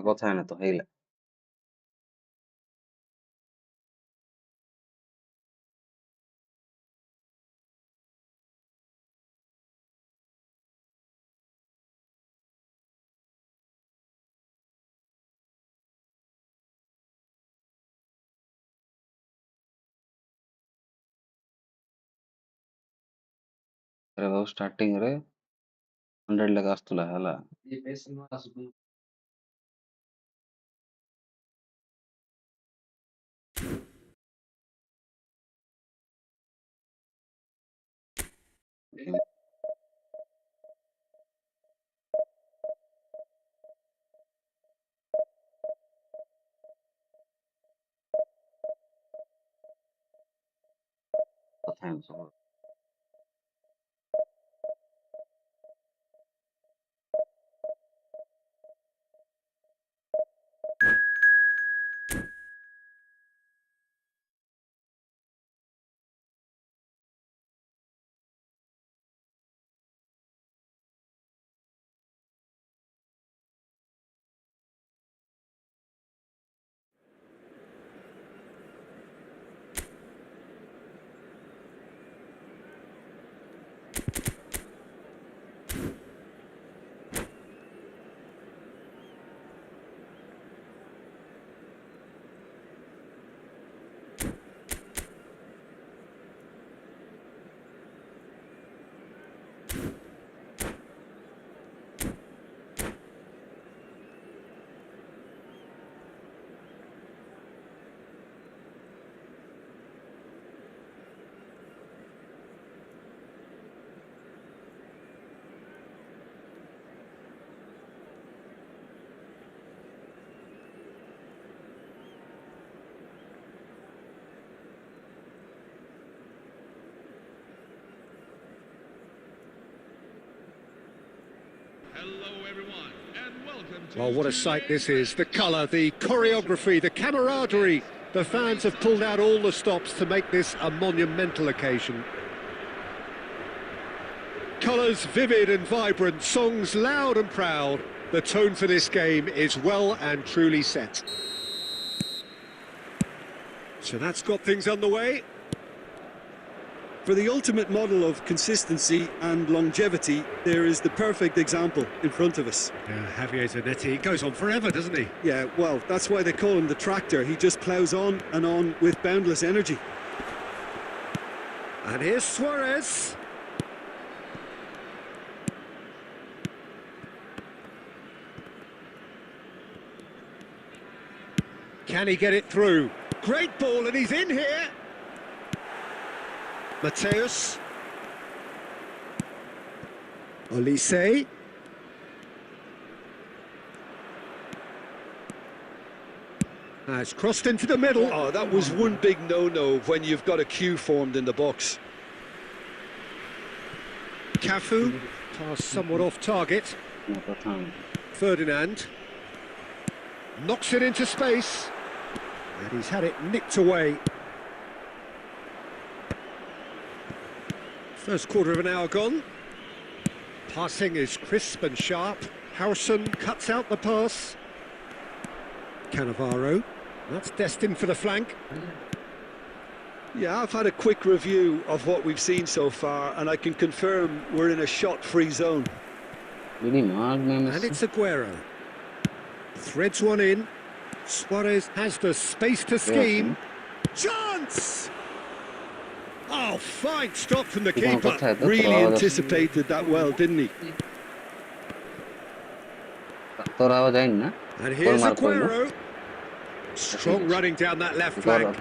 কথা হয় না তো এইগুলা ಸ್ಟಾರ್ಟಿಂಗ್ ರೀ 100 ಲೆಕ್ಕ ಅಸ್ತುಲ ಅಲ್ಲ কথা হয় না Hello everyone, and welcome to... Well, what a sight this is. The colour, the choreography, the camaraderie. The fans have pulled out all the stops to make this a monumental occasion. Colours vivid and vibrant, songs loud and proud. The tone for this game is well and truly set. So that's got things underway. For the ultimate model of consistency and longevity, there is the perfect example in front of us. Yeah, Javier Zanetti goes on forever, doesn't he? Yeah, well, that's why they call him the tractor. He just ploughs on and on with boundless energy. And here's Suarez. Can he get it through? Great ball, and he's in here. Mateus. Olise. It's crossed into the middle. Oh, that was one big no-no when you've got a queue formed in the box. Cafu, pass somewhat off target. Ferdinand knocks it into space, and he's had it nicked away. First quarter of an hour gone. Passing is crisp and sharp. Harrison cuts out the pass. Cannavaro, that's destined for the flank. Yeah, I've had a quick review of what we've seen so far, and I can confirm we're in a shot-free zone. And it's Aguero. Threads one in. Suarez has the space to scheme. Chance! Oh, fine stop from the keeper. Really anticipated that well, didn't he? And here's Aguero. Strong running down that left flank.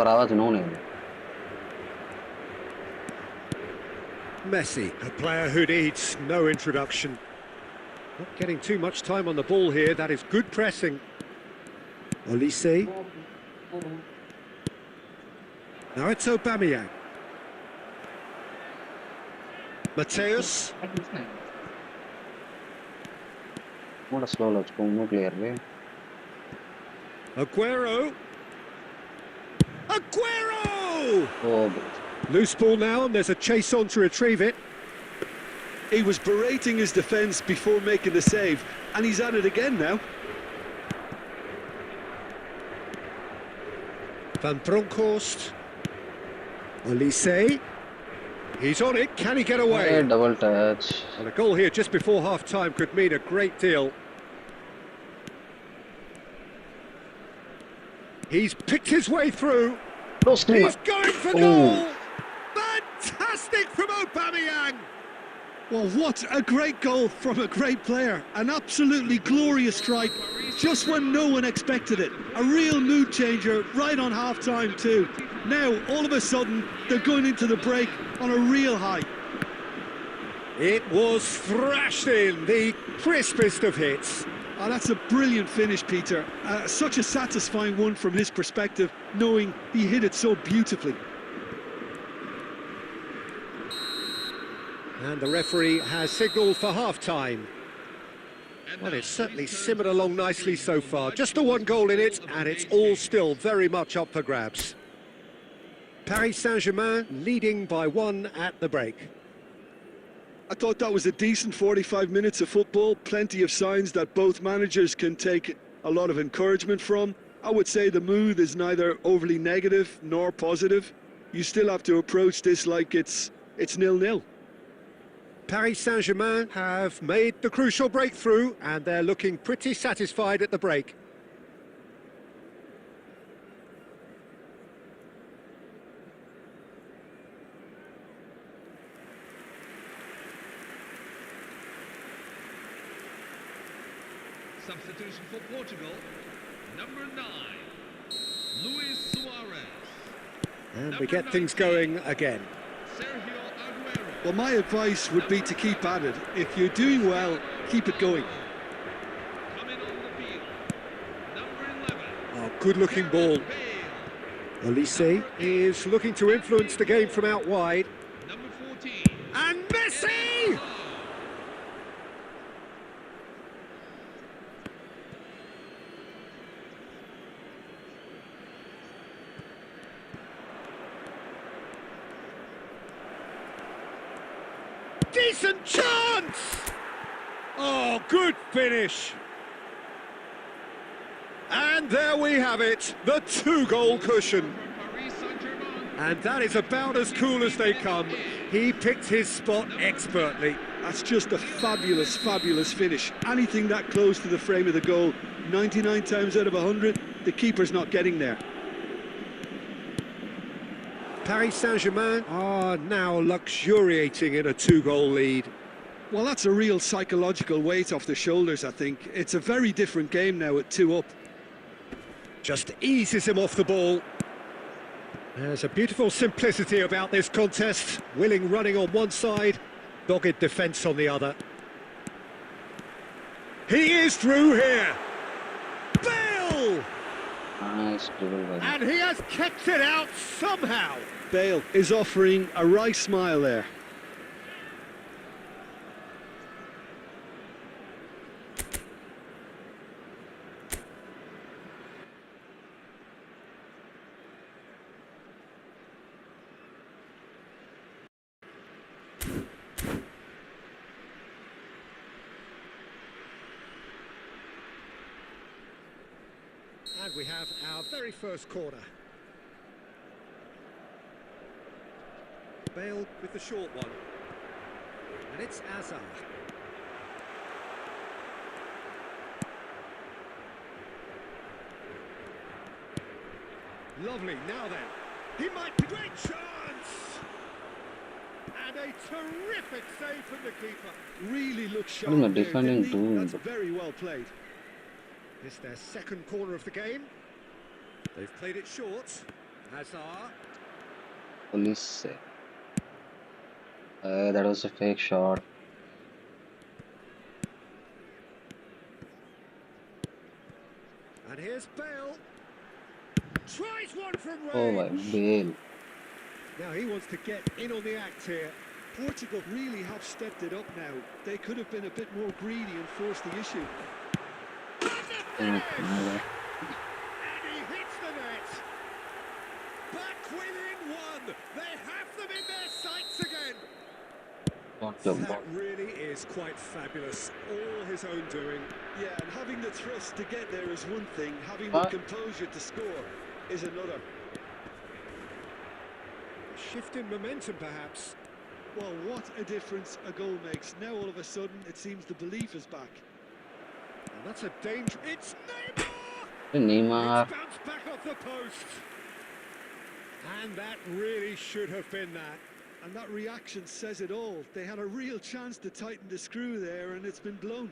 Messi, a player who needs no introduction. Not getting too much time on the ball here. That is good pressing. Olise. Now it's Aubameyang. Mateus. Aguero. Aguero! Loose ball now, and there's a chase on to retrieve it. He was berating his defence before making the save, and he's at it again now. Van Bronckhorst. Olise. He's on it. Can he get away? Double touch. Well, a goal here just before half-time could mean a great deal. He's picked his way through. No He's screamer. going for goal! Fantastic from Aubameyang! Well, what a great goal from a great player. An absolutely glorious strike, just when no one expected it. A real mood changer right on half-time too. Now, all of a sudden, they're going into the break on a real high. It was thrashed in, the crispest of hits. Oh, that's a brilliant finish, Peter. Such a satisfying one from his perspective, knowing he hit it so beautifully. And the referee has signalled for half-time. Well, it's certainly simmered along nicely so far. Just the one goal in it, and it's all still very much up for grabs. Paris Saint-Germain leading by 1 at the break. I thought that was a decent 45 minutes of football. Plenty of signs that both managers can take a lot of encouragement from. I would say the mood is neither overly negative nor positive. You still have to approach this like it's 0-0. Paris Saint-Germain have made the crucial breakthrough, and they're looking pretty satisfied at the break. Substitution for Portugal, number 9, Luis Suarez. And we get things going again. Sergio Aguero. Well, my advice would be to keep at it. If you're doing well, keep it going. Coming on the field, number 11. Oh, good-looking ball. Bale. Olise is looking to influence the game from out wide. Number 14. And Messi! Decent chance! Oh, good finish. And there we have it, the 2-goal cushion. For Paris Saint-Germain. And that is about as cool as they come. He picked his spot expertly. That's just a fabulous, fabulous finish. Anything that close to the frame of the goal, 99 times out of 100, the keeper's not getting there. Paris Saint-Germain are now luxuriating in a 2-goal lead. Well, that's a real psychological weight off the shoulders, I think. It's a very different game now at 2 up. Just eases him off the ball. There's a beautiful simplicity about this contest. Willing running on one side, dogged defence on the other. He is through here. Bale! Nice dribble by And he has kept it out somehow. Bale is offering a wry smile there. And we have our very first corner. Bale with the short one. And it's Hazard. Lovely, now then. He might be great chance! And a terrific save from the keeper. Really looks sharp What am I there, defending didn't he? too? That's very well played. It's their second corner of the game. They've played it short. Hazard. Police. That was a fake shot. And here's Bale. Tries one from range. Oh my Bale. Now he wants to get in on the act here. Portugal really have stepped it up now. They could have been a bit more greedy and forced the issue. And he hits the net. Back within one. They have them in their sights again. That really is quite fabulous. All his own doing. Yeah, and having the thrust to get there is one thing. Having the composure to score is another. shift in momentum, perhaps. Well, what a difference a goal makes. Now all of a sudden it seems the belief is back. And that's a danger. It's Neymar! Neymar. It's bounced back off the post. And that really should have been that. And that reaction says it all. They had a real chance to tighten the screw there, and it's been blown.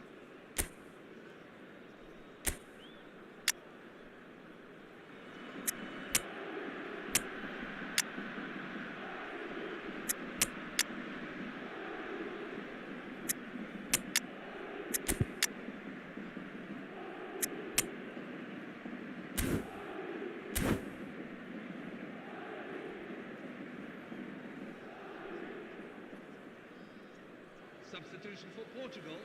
Substitution for Portugal,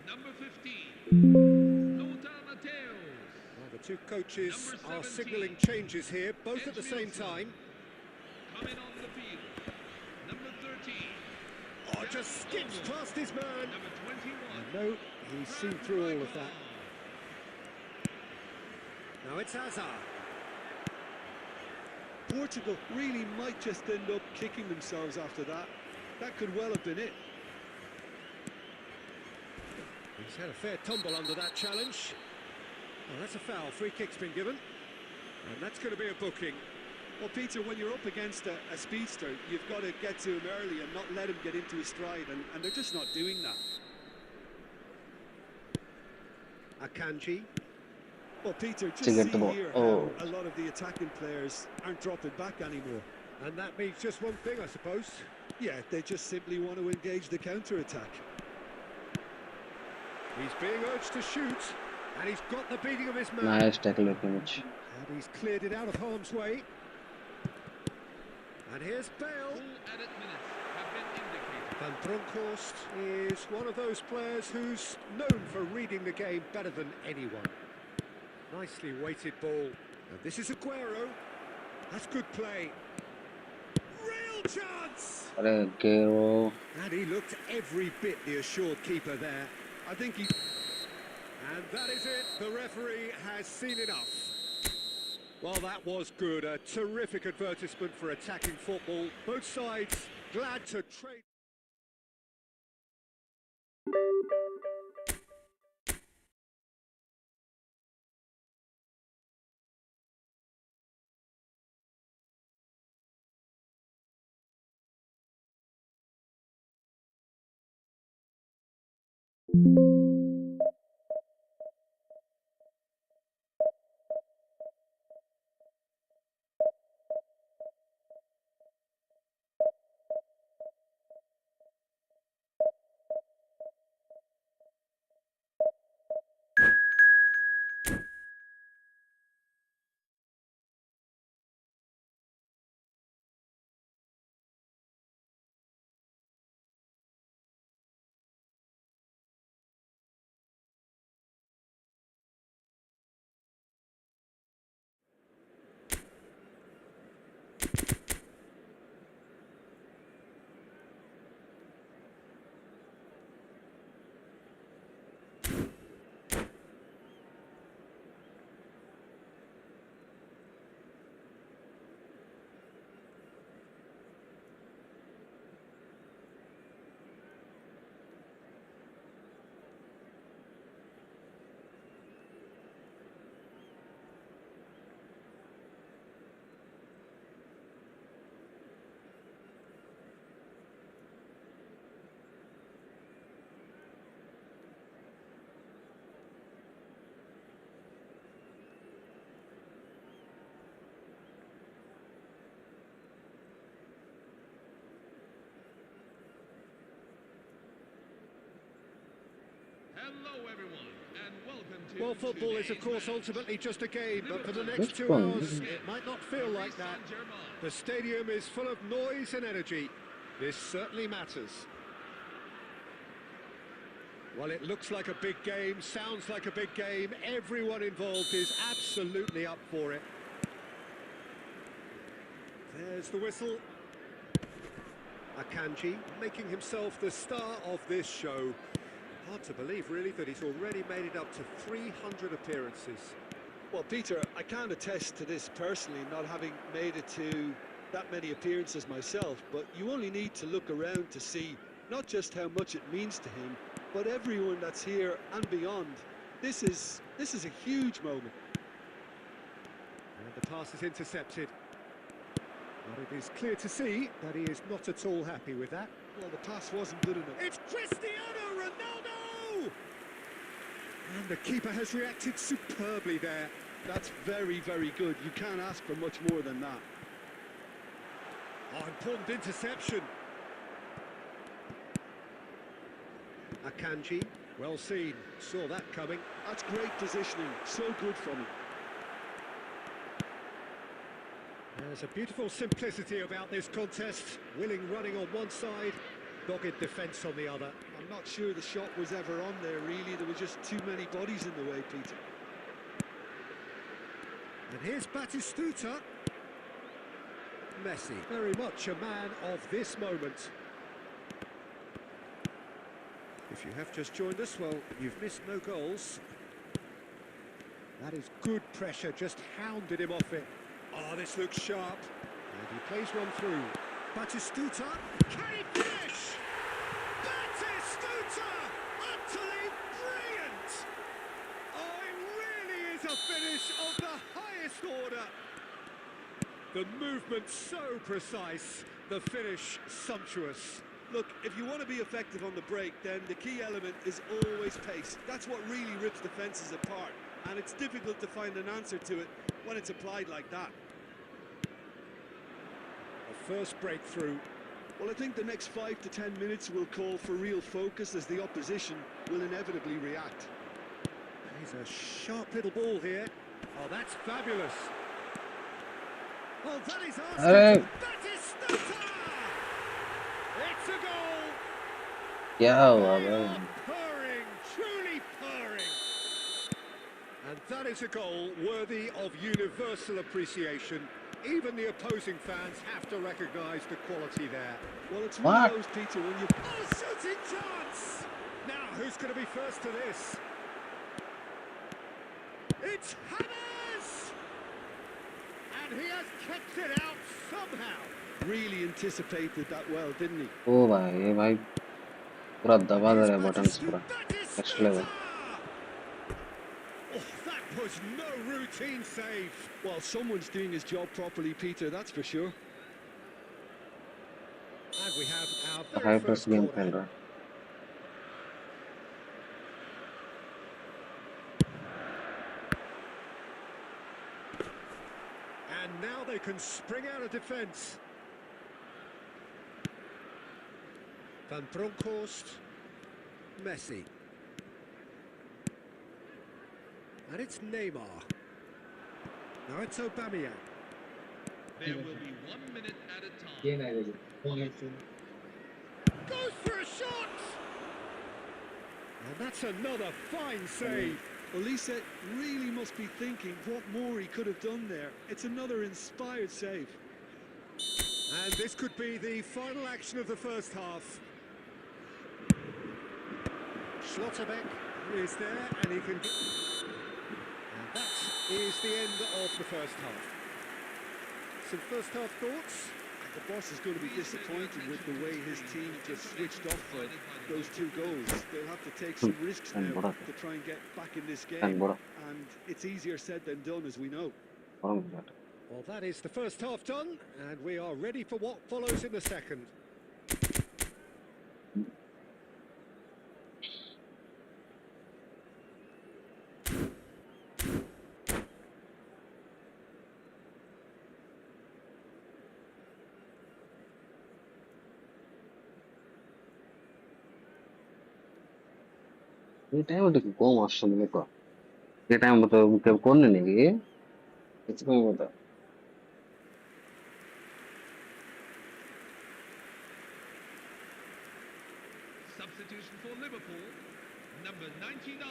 number 15, Lothar Matthäus. Well, the two coaches Number are 17, signalling changes here, both at the same time. Coming on the field, number 13, Oh, just skips past his man. number 21. No, he's seen through all of that. Now it's Hazard. Portugal really might just end up kicking themselves after that. That could well have been it. He's had a fair tumble under that challenge. Well, that's a foul. Free kick's been given. And that's going to be a booking. Well, Peter, when you're up against a speedster, you've got to get to him early and not let him get into his stride, and they're just not doing that. Akanji. Well, Peter, just To get see the ball. here Oh. how a lot of the attacking players aren't dropping back anymore. And that means just one thing, I suppose. Yeah, they just simply want to engage the counter-attack. He's being urged to shoot, and he's got the beating of his man. Nice tackle image. And he's cleared it out of harm's way. And here's Bale. Full added minutes have been indicated. Van Bronckhorst is one of those players who's known for reading the game better than anyone. Nicely weighted ball. And this is Aguero. That's good play. Real chance! Aguero. And he looked every bit the assured keeper there. I think he... And that is it. The referee has seen enough. Well, that was good. A terrific advertisement for attacking football. Both sides glad to trade. Hello, everyone, and welcome to... Well, football is, of course, ultimately just a game, but for the next Which 2 one? hours, it might not feel like that. The stadium is full of noise and energy. This certainly matters. Well, it looks like a big game, sounds like a big game. Everyone involved is absolutely up for it. There's the whistle. Akanji making himself the star of this show. Hard to believe, really, that he's already made it up to 300 appearances. Well, Peter, I can't attest to this personally, not having made it to that many appearances myself, but you only need to look around to see not just how much it means to him, but everyone that's here and beyond. This is a huge moment. And the pass is intercepted. But it is clear to see that he is not at all happy with that. Well, the pass wasn't good enough. It's Cristiano Ronaldo! And the keeper has reacted superbly there. That's very, very good. You can't ask for much more than that. Oh, important interception. Akanji, well seen, saw that coming. That's great positioning, so good from him. There's a beautiful simplicity about this contest. Willing running on one side, dogged defence on the other. I'm not sure the shot was ever on there, really. There were just too many bodies in the way, Peter. And here's Batistuta. Messi, very much a man of this moment. If you have just joined us, well, you've missed no goals. That is good pressure, just hounded him off it. Oh, this looks sharp. And he plays one through. Batistuta, can he finish? Batistuta, utterly brilliant! Oh, it really is a finish of the highest order. The movement so precise, the finish sumptuous. Look, if you want to be effective on the break, then the key element is always pace. That's what really rips defences apart, and it's difficult to find an answer to it when it's applied like that. A first breakthrough. Well, I think the next 5 to 10 minutes will call for real focus as the opposition will inevitably react. He's a sharp little ball here. Oh, that's fabulous. Oh, that is awesome. Batistuta! It's a goal! Yeah, They are purring, truly purring. And that is a goal worthy of universal appreciation. Even the opposing fans have to recognise the quality there. Well, it's one What? of those, Peter, when you... Oh, shooting chance! Now, who's going to be first to this? It's Hammers! And he has kept it out somehow. really anticipated that well, didn't he? ओ भाई भाई पूरा दबा दे रहा buttons पूरा next level. Oh, that was no routine save. Well, someone's doing his job properly, Peter, that's for sure. And we have our high very press first game corner. खेल रहा है. And now they can spring out of defence. Van Bronckhorst, Messi. And it's Neymar. Now it's Aubameyang. There will be 1 minute at a time. Goes for a shot! And that's another fine save. Elise really must be thinking what more he could have done there. It's another inspired save. And this could be the final action of the first half. Schlotterbeck is there, and he can... And that is the end of the first half. Some first half thoughts? The boss is going to be disappointed with the way his team just switched off for those 2 goals. They'll have to take some risks now to try and get back in this game. And it's easier said than done, as we know. Well, that is the first half done, and we are ready for what follows in the second. ये time तो कौन master मेरे को ये time मतलब कब कौन नहीं गए इसको मैं बता. Substitution for Liverpool, number 99,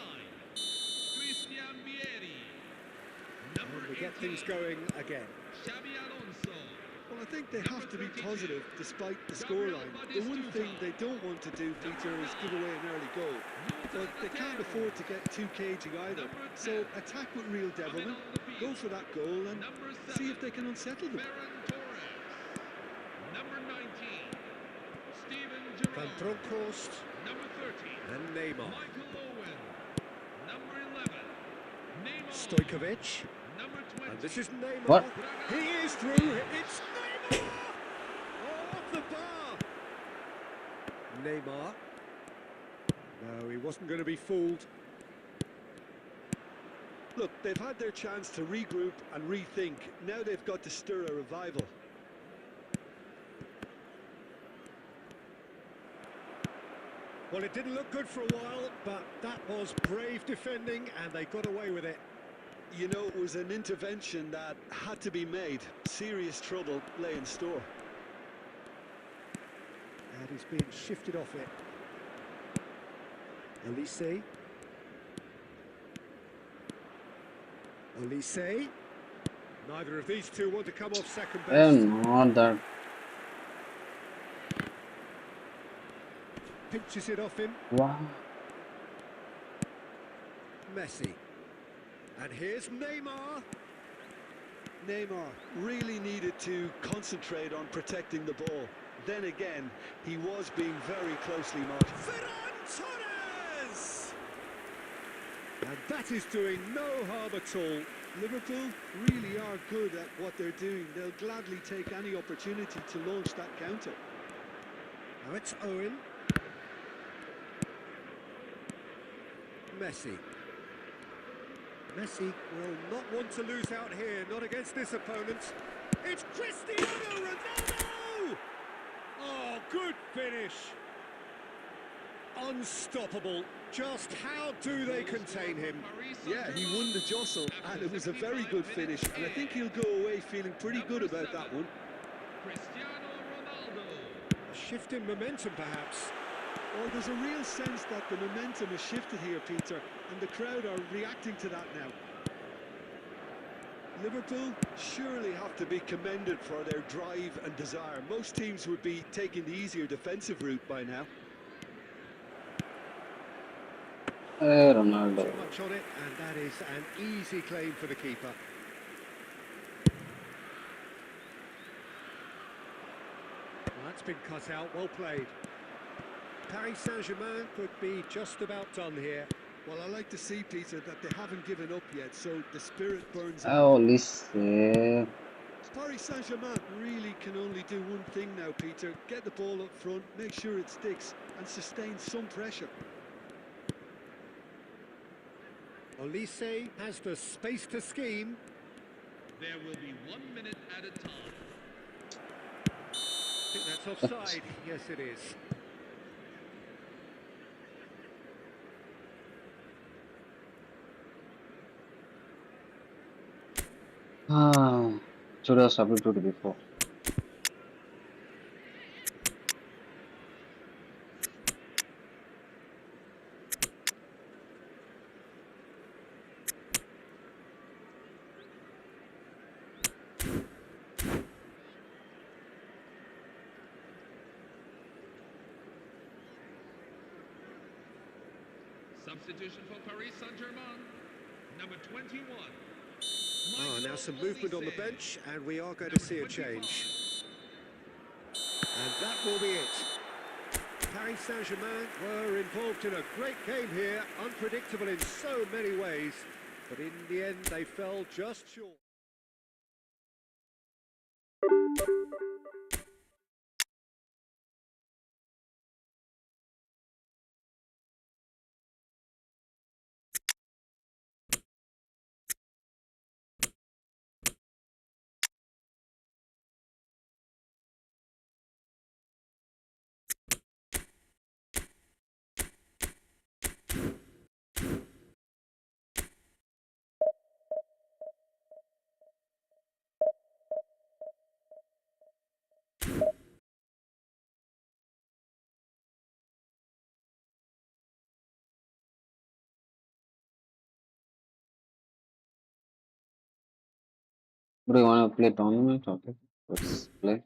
Christian Vieri. Number And we get 18, things going again. Xabi Alonso. Well, I think they have to be positive despite the scoreline. The one thing they don't want to do, Peter, is give away an early goal. But they can't afford to get too cagey either. So attack with real devilment, go for that goal and see if they can unsettle them. Ferran Torres. Van Bronckhorst Number 30. and Neymar. Michael Owen. Number 11. Neymar. Stojkovic. Number 20. And this is Neymar. What? He is through. It's Neymar! Oh, off the bar. Neymar. No, he wasn't going to be fooled. Look, they've had their chance to regroup and rethink. Now they've got to stir a revival. Well, it didn't look good for a while, but that was brave defending, and they got away with it. You know, it was an intervention that had to be made. Serious trouble lay in store. And he's being shifted off it. Olise. Olise. Neither of these two want to come off second best. Not that. Pinches it off him. Wow. Messi. And here's Neymar. Neymar really needed to concentrate on protecting the ball. Then again, he was being very closely marked. Ferran Torres! And that is doing no harm at all. Liverpool really are good at what they're doing. They'll gladly take any opportunity to launch that counter. Now it's Owen. Messi. Messi will not want to lose out here, not against this opponent. It's Cristiano Ronaldo! Oh, good finish. Unstoppable. Just how do they contain him? Yeah, he won the jostle, and it was a very good finish, and I think he'll go away feeling pretty good about that one. Cristiano Ronaldo. A shift in momentum, perhaps. Well, there's a real sense that the momentum has shifted here, Peter, and the crowd are reacting to that now. Liverpool surely have to be commended for their drive and desire. Most teams would be taking the easier defensive route by now. Ronaldo. Too much on it, and that is an easy claim for the keeper. Well, that's been cut out, well played. Paris Saint-Germain could be just about done here. Well, I like to see, Peter, that they haven't given up yet, so the spirit burns out. Oh, Olise. Paris Saint-Germain really can only do one thing now, Peter. Get the ball up front, make sure it sticks, and sustain some pressure. Olise has the space to scheme. There will be 1 minute at a time. I think that's offside. Yes, it is. Should have substituted before. Substitution for Paris Saint-Germain. Number 21. Oh, now some movement on the bench, and we are going to see a change. And that will be it. Paris Saint-Germain were involved in a great game here, unpredictable in so many ways, but in the end they fell just short. Bro, you want to play tournament? Okay, let's play.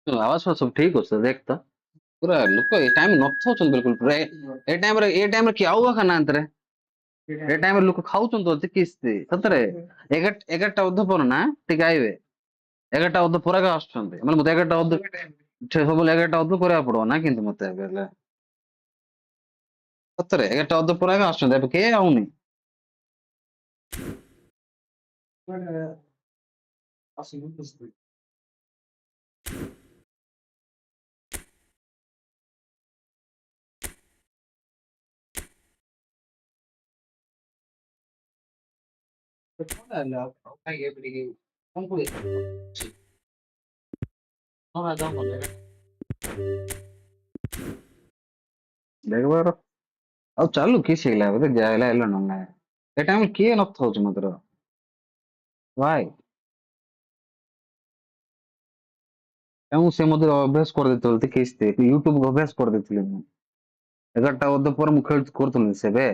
आवाज सब ठीक हो sir देख तो पूरा लोक ए time नथौ छन बिल्कुल पूरा ए टाइम रे किया हुआ खाना अंतरे ए टाइम रे लोक खाउ छन तो किस्ते सतरे 11टा उद्ध पर ना ठीक आइबे 11टा उद्ध पूरा का आछन मतलब मते 11टा उद्ध सब 11टा उद्ध କରିବା ପଡିବ ନା କିନ୍ତୁ ମତେ ବେଲେ ସତରେ 11ଟା ଉଦ୍ଧ पूरा का आछन ଏବେ के आउनी देखबार ଆଉ ଚାଲୁ କିସ ହେଇଲା ବୋଧେ ଯାଇଲା ହେଲା ନା ଏ ଟାଇମ କିଏ ନଥାଉଛି ମାତ୍ର ଭାଇ ମୁଁ ସେ ମତେ ଅଭ୍ୟାସ କରିଦେଇଥିଲି କିସ୍ତେ ୟୁଟ୍ୟୁବ ଅଭ୍ୟାସ କରିଦେଇଥିଲି ମୁଁ 11ଟା ଅଧେ ପରେ ମୁଁ କରୁଥିଲି ସେବେ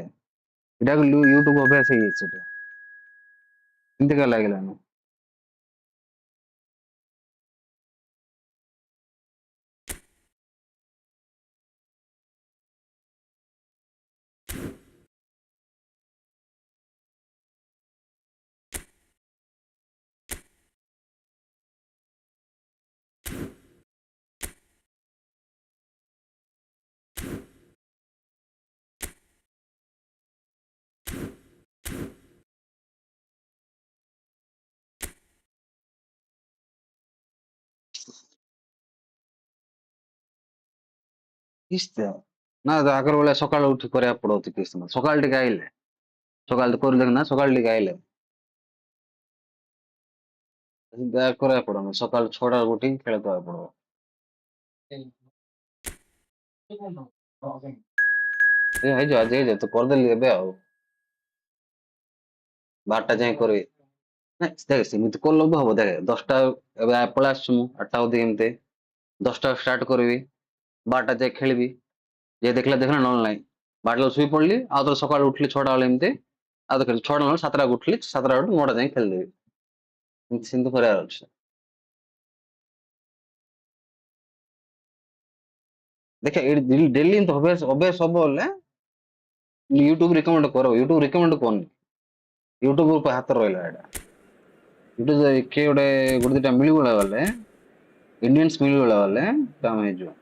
ଏଇଟା ୟୁଟ୍ୟୁବ ଅଭ୍ୟାସ ହେଇଯାଇଛି ସେଟା ଏମିତିକା ଲାଗିଲାନି କିସ୍ତେ ନା ଆଗର ବେଳେ ସକାଳୁ ଉଠି କରିବାକୁ ପଡଉଛି କିସ୍ତେ ସକାଳ ଟିକେ ଆଇଲେ ସକାଳ କରିଲେ ନା ସକାଳ ଟିକେ ଆଇଲେ କରିବାକୁ ପଡିବ ସକାଳ 6ଟା ଉଠିକି ଖେଳିବାକୁ ପଡିବ ହେଇଯିବ ଆଜି ହେଇଯିବ ତୁ କରିଦେଲି ଏବେ ଆଉ 12ଟା ଯାଏଁ କରିବି ନାଇଁ ଦେଖ ସେମିତି କଲେ ବି ହବ ଦେଖ 10ଟା ଏବେ ପଳେଇ ଆସୁଛୁ ମୁଁ 8ଟା ଅଧେ ଏମିତି 10ଟା ଷ୍ଟାର୍ଟ କରିବି 12ଟା ଯାଏ ଖେଳିବି ଯେ ଦେଖିଲା ନହେଲେ ନାହିଁ 12ଟା ଶୋଇ ପଡିଲି ଆଉ ଥରେ ସକାଳୁ ଉଠିଲି 6ଟା ବେଳେ ଏମିତି ଆଉ ତ ଖେଳି 6ଟା ନହେଲେ 7ଟା ଉଠିଲି 7ଟା 9ଟା ଯାଏଁ ଖେଳିଦେବି ସେମିତି କରିବାର ଅଛି देखा डेली अभ्यास अभ्यास सब बोले यूट्यूब रिकमेंड करो यूट्यूब रिकमेंड करनी यूट्यूब हाथ रहा यूट्यूब किए गोटे गोटे दुटा मिलगला गले इंडियंस मिलगला गले काम हो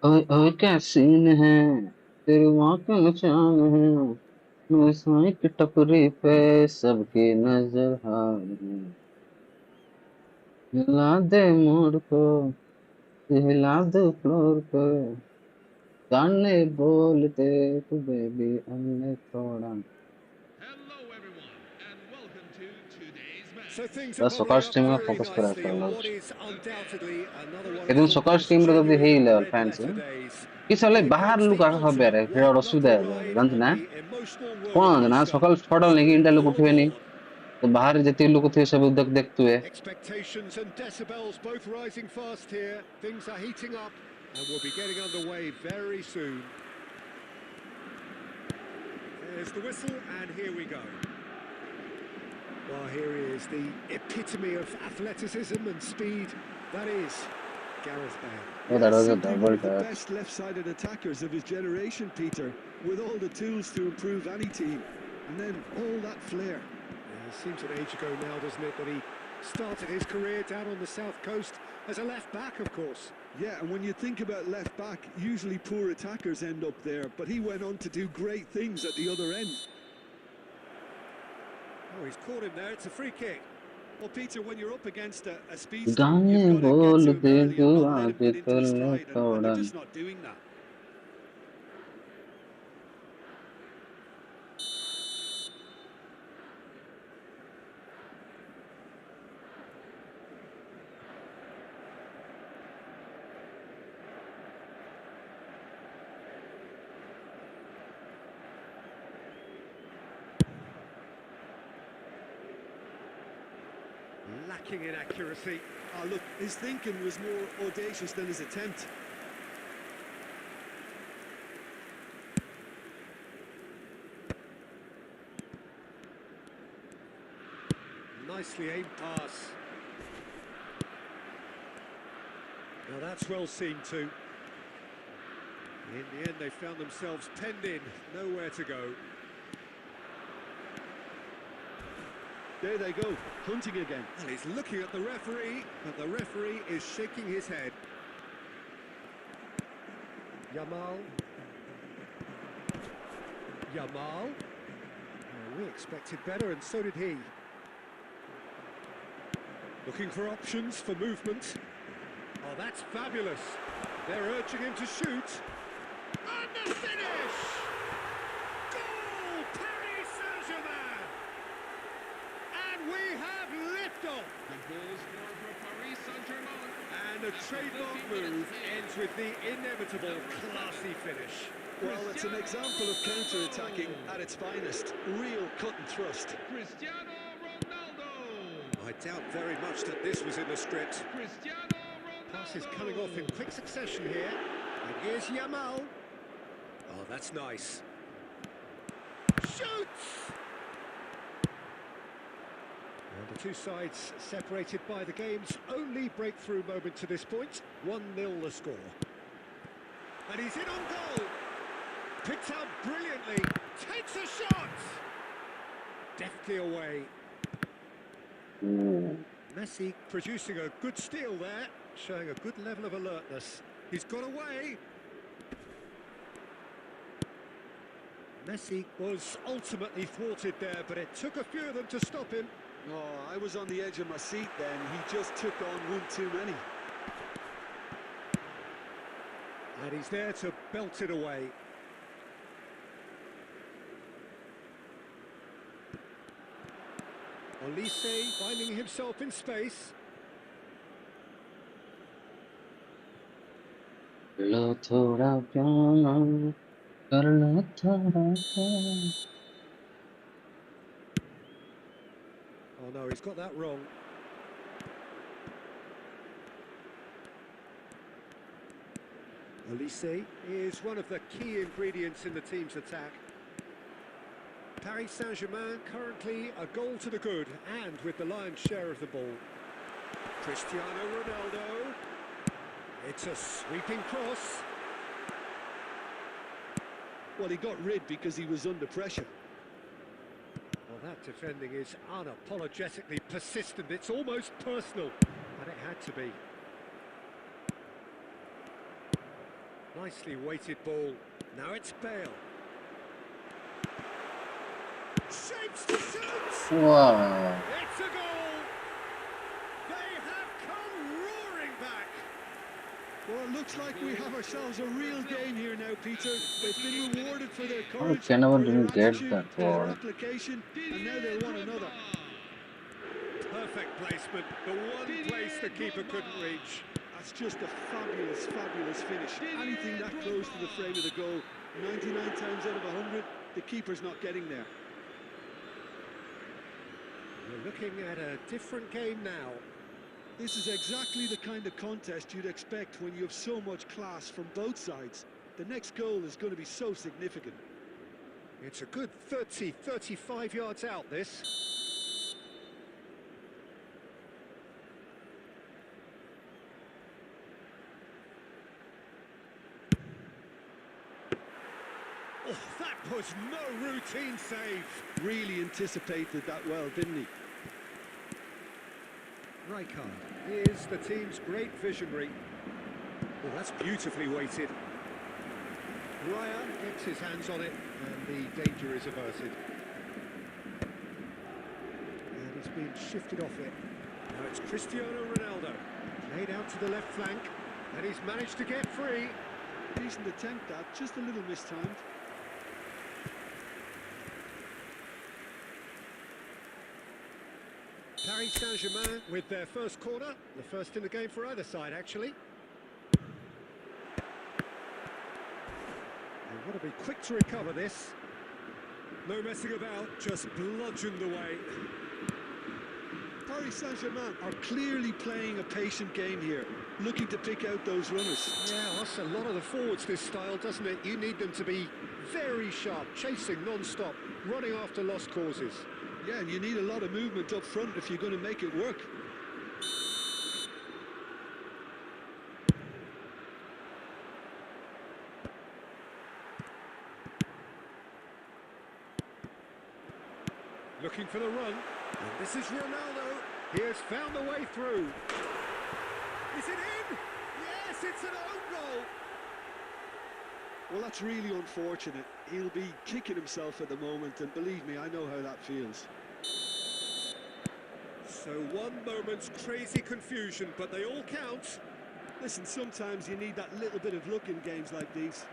ओए क्या सीन है तेरी वाकई में चांद है साई की टपरी पे सबकी नजर हार है हिला दे मोड़ को हिला दे फ्लोर पे गाने बोलते तू बेबी हमने थोड़ा Hello, everyone, and welcome to today's match. So things are That's bubbling soccer up team का very focus करा nicely था on लोग. what is undoubtedly another one of लेकिन soccer football's team रे तो भी genuine heavy level fans हैं. red-letter days. किस वाले Here बाहर comes लोग the आका खबर ultimate है. फिर और असुविधा white-knuckle है. ride जानते on ना? the emotional कौन roller है ना? coaster. सकाल थोड़ा लेकिन इंडिया लोग All उठे नहीं. on. तो बाहर जितने लोग थे सब उधर देखते हुए. Expectations and decibels both rising fast here. Things are heating up and we'll be getting underway very soon. There's the whistle and here we go. Well, here he is, the epitome of athleticism and speed. That is Gareth Bale. Oh, that was a Simply one double of the touch. best left-sided attackers of his generation, Peter, with all the tools to improve any team, and then all that flair. Yeah, it seems an age ago now, doesn't it, that he started his career down on the south coast as a left-back, of course. Yeah, and when you think about left-back, usually poor attackers end up there, but he went on to do great things at the other end. Oh, he's caught him there, it's a free kick. Well, Peter, when you're up against a speedster, गाने you've got to बोल get to him they early तू and not let him आगे get into his कर ले stride, and they're थोड़ा. just not doing that. Lacking in accuracy. Oh, look, his thinking was more audacious than his attempt. Nicely aimed pass. Now that's well seen too. In the end, they found themselves penned in, nowhere to go. There they go, hunting again. And he's looking at the referee, but the referee is shaking his head. Yamal. Yamal. Oh, we expected better, and so did he. Looking for options for movement. Oh, that's fabulous. They're urging him to shoot. And the finish! Goal! Paris Saint-Germain! And we have liftoff! The goal scored for Paris Saint-Germain. And a trademark move ends with the inevitable classy finish. Well, it's an example of counter-attacking at its finest. Real cut and thrust. Cristiano Ronaldo. I doubt very much that this was in the script. Cristiano Ronaldo. Pass is coming off in quick succession here. And here's Yamal. Oh, that's nice. Shoots! And the two sides separated by the game's only breakthrough moment to this point. 1-0 the score. And he's in on goal. Picked out brilliantly. Takes a shot. Deftly away. Messi producing a good steal there, showing a good level of alertness. He's got away. Messi was ultimately thwarted there, but it took a few of them to stop him. Oh, I was on the edge of my seat then. He just took on one too many. And he's there to belt it away. Olise finding himself in space. लो थोड़ा प्यार कर लो थोड़ा प्यार. Oh no, he's got that wrong. Olise is one of the key ingredients in the team's attack. Paris Saint-Germain currently a goal to the good and with the lion's share of the ball. Cristiano Ronaldo. It's a sweeping cross. Well, he got rid because he was under pressure. Well, that defending is unapologetically persistent. It's almost personal, and it had to be. Nicely weighted ball. Now it's Bale. Shapes to shoot! Wow. It's a goal! They have come roaring back! Well, it looks like we have ourselves a real game here now, Peter. They've been rewarded for their How courage, Canova for their didn't get attitude, that for their ball? application, and now they want another. perfect placement. The one place the keeper couldn't reach. That's just a fabulous, fabulous finish. Anything that close to the frame of the goal, 99 times out of 100, the keeper's not getting there. We're looking at a different game now. This is exactly the kind of contest you'd expect when you have so much class from both sides. The next goal is going to be so significant. It's a good 30, 35 yards out, this. Oh, that was no routine save. Really anticipated that well, didn't he? Rijkaard is the team's great visionary. Oh, that's beautifully weighted. Ryan gets his hands on it, and the danger is averted. And he's been shifted off it. Now it's Cristiano Ronaldo. Laid out to the left flank, and he's managed to get free. Decent attempt that, just a little mistimed. Paris Saint-Germain with their first corner, the first in the game for either side, actually. They want to be quick to recover this. No messing about, just bludgeoned away. Paris Saint-Germain are clearly playing a patient game here, looking to pick out those runners. Yeah, that's a lot of the forwards, this style, doesn't it? You need them to be very sharp, chasing non-stop, running after lost causes. Yeah, and you need a lot of movement up front if you're going to make it work. Looking for the run, and this is Ronaldo. He has found the way through. Is it in? Yes, it's an own goal. Well, that's really unfortunate. He'll be kicking himself at the moment, and believe me, I know how that feels. So one moment's crazy confusion, but they all count. Listen, sometimes you need that little bit of luck in games like these.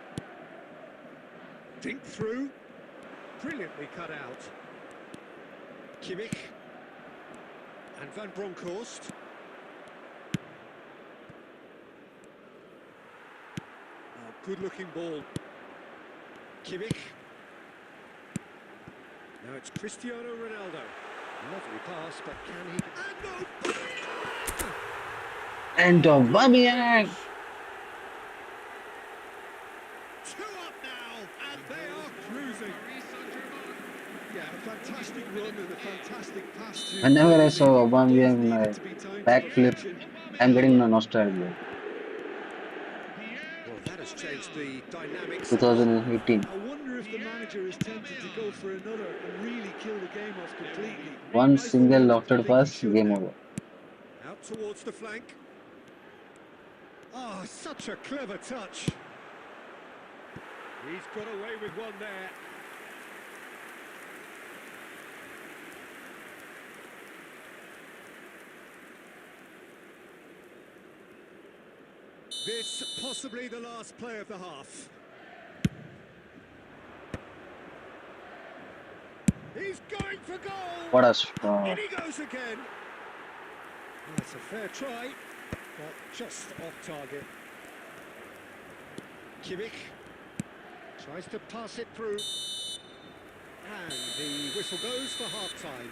Dink through. Brilliantly cut out. Kimmich. And Van Bronckhorst. Oh, good-looking ball. Kimmich. Now it's Cristiano Ronaldo. Lovely pass, but can he... And Aubameyang. 2 up now, and they are cruising. Yeah, a fantastic run and a fantastic pass to... Whenever I saw Aubameyang backflip, I'm getting nostalgia. Well, that has changed the dynamics. 2018. I wonder if the manager is tempted to go for another and really kill the game off completely. One single lofted pass, game over. Out towards the flank. Oh, such a clever touch. He's got away with one there. This possibly the last play of the half. He's going for goal. What a shot. In he goes again. That's a fair try, but just off target. Kimmich tries to pass it through. And the whistle goes for half-time.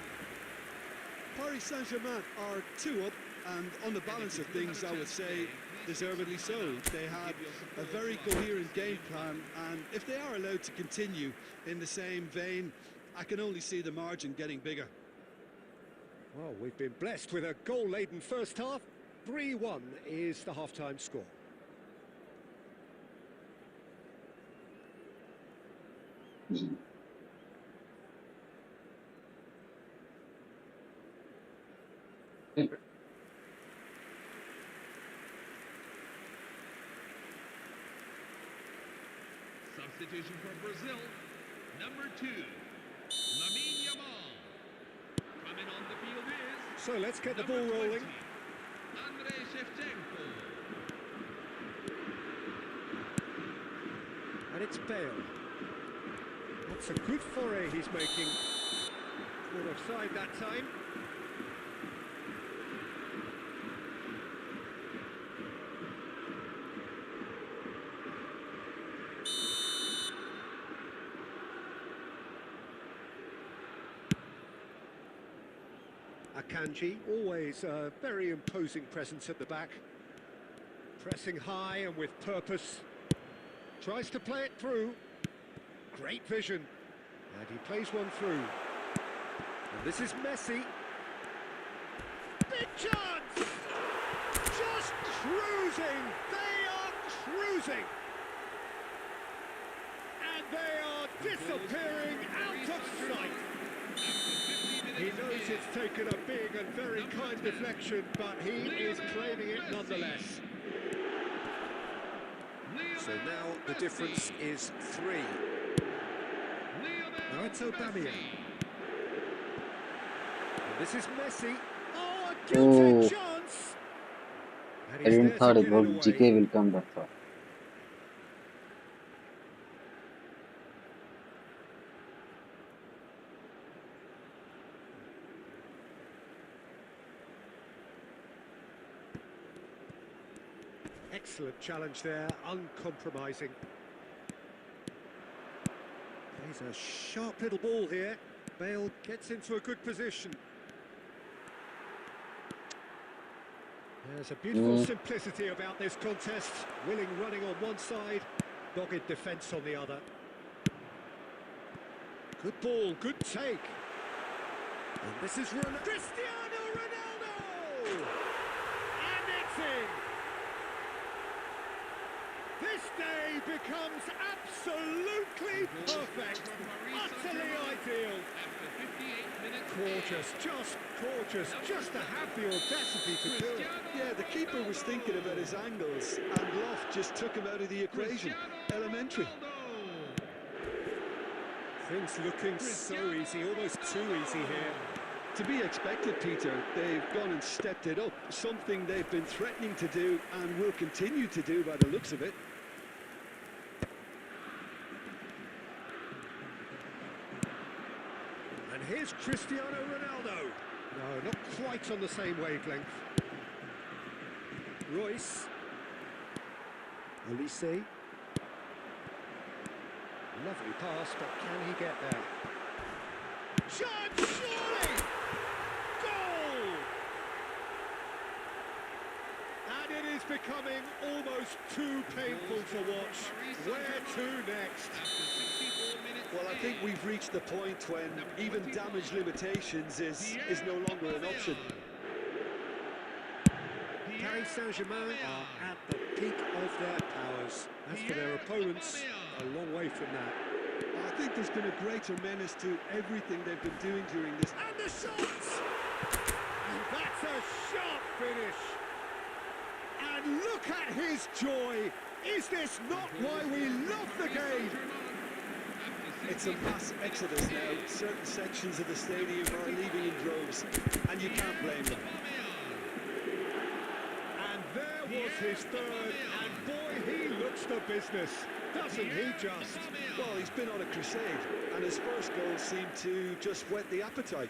Paris Saint-Germain are 2 up, and on the balance of things, I would say deservedly so. They had a very coherent game plan, and if they are allowed to continue in the same vein, I can only see the margin getting bigger. Well, we've been blessed with a goal-laden first half. 3-1 is the half-time score. Substitution for Brazil, number 2, Lamine Yamal. Coming on the field is... So let's get the ball number 20, rolling. Andrei Shevchenko. And it's Bale. That's a good foray he's making. Caught offside that time. Akanji, always a very imposing presence at the back. Pressing high and with purpose. Tries to play it through. Great vision. And he plays one through. And this is Messi. Big chance! Just cruising! They are cruising! And they are disappearing out of sight. He knows it's taken a big and very kind deflection, but he is claiming it nonetheless. So now the difference is 3. Now it's Aubameyang. And this is Messi. Oh, a guilty chance! And I he's didn't there thought to it get was away. GK will come that far. Excellent challenge there, uncompromising. Plays a sharp little ball here. Bale gets into a good position. There's a beautiful simplicity about this contest. Willing running on one side, dogged defence on the other. Good ball, good take. And this is Cristiano Ronaldo! And it's in! This day becomes absolutely perfect, utterly ideal. Gorgeous, just to have the audacity to do it. Yeah, the keeper was thinking about his angles, and Loft just took him out of the equation. Elementary. Things looking so easy, almost too easy here. To be expected, Peter. They've gone and stepped it up, something they've been threatening to do and will continue to do by the looks of it. And here's Cristiano Ronaldo. No, not quite on the same wavelength. Royce. Olise. Lovely pass, but can he get there? Shot, surely! Goal! And it is becoming almost too painful to watch. Where to next? Well, I think we've reached the point when even damage limitations is no longer an option. Paris Saint-Germain are at the peak of their powers. As for their opponents, a long way from that. I think there's been a greater menace to everything they've been doing during this. And the shots! And that's a sharp finish. And look at his joy. Is this not why we love the game? It's a mass exodus now. Certain sections of the stadium are leaving in droves, and you can't blame them. And there was his third, and boy, he looks the business, doesn't he just? Well, he's been on a crusade, and his first goal seemed to just whet the appetite.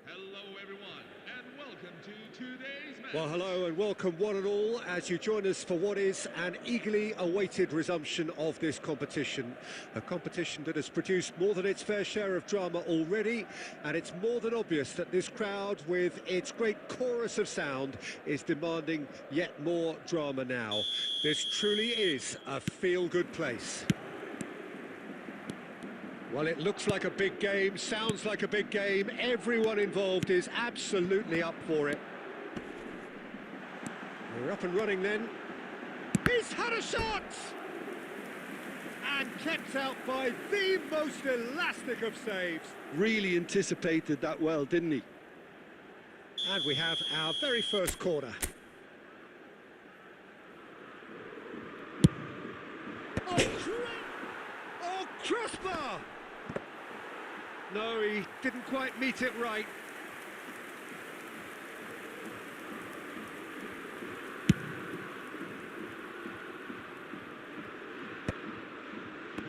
Hello, everyone, and welcome to today's match. Well, hello and welcome one and all as you join us for what is an eagerly awaited resumption of this competition. A competition that has produced more than its fair share of drama already, and it's more than obvious that this crowd, with its great chorus of sound, is demanding yet more drama now. This truly is a feel-good place. Well, it looks like a big game, sounds like a big game. Everyone involved is absolutely up for it. We're up and running then. He's had a shot! And kept out by the most elastic of saves. Really anticipated that well, didn't he? And we have our very first corner. Oh, crossbar! No, he didn't quite meet it right.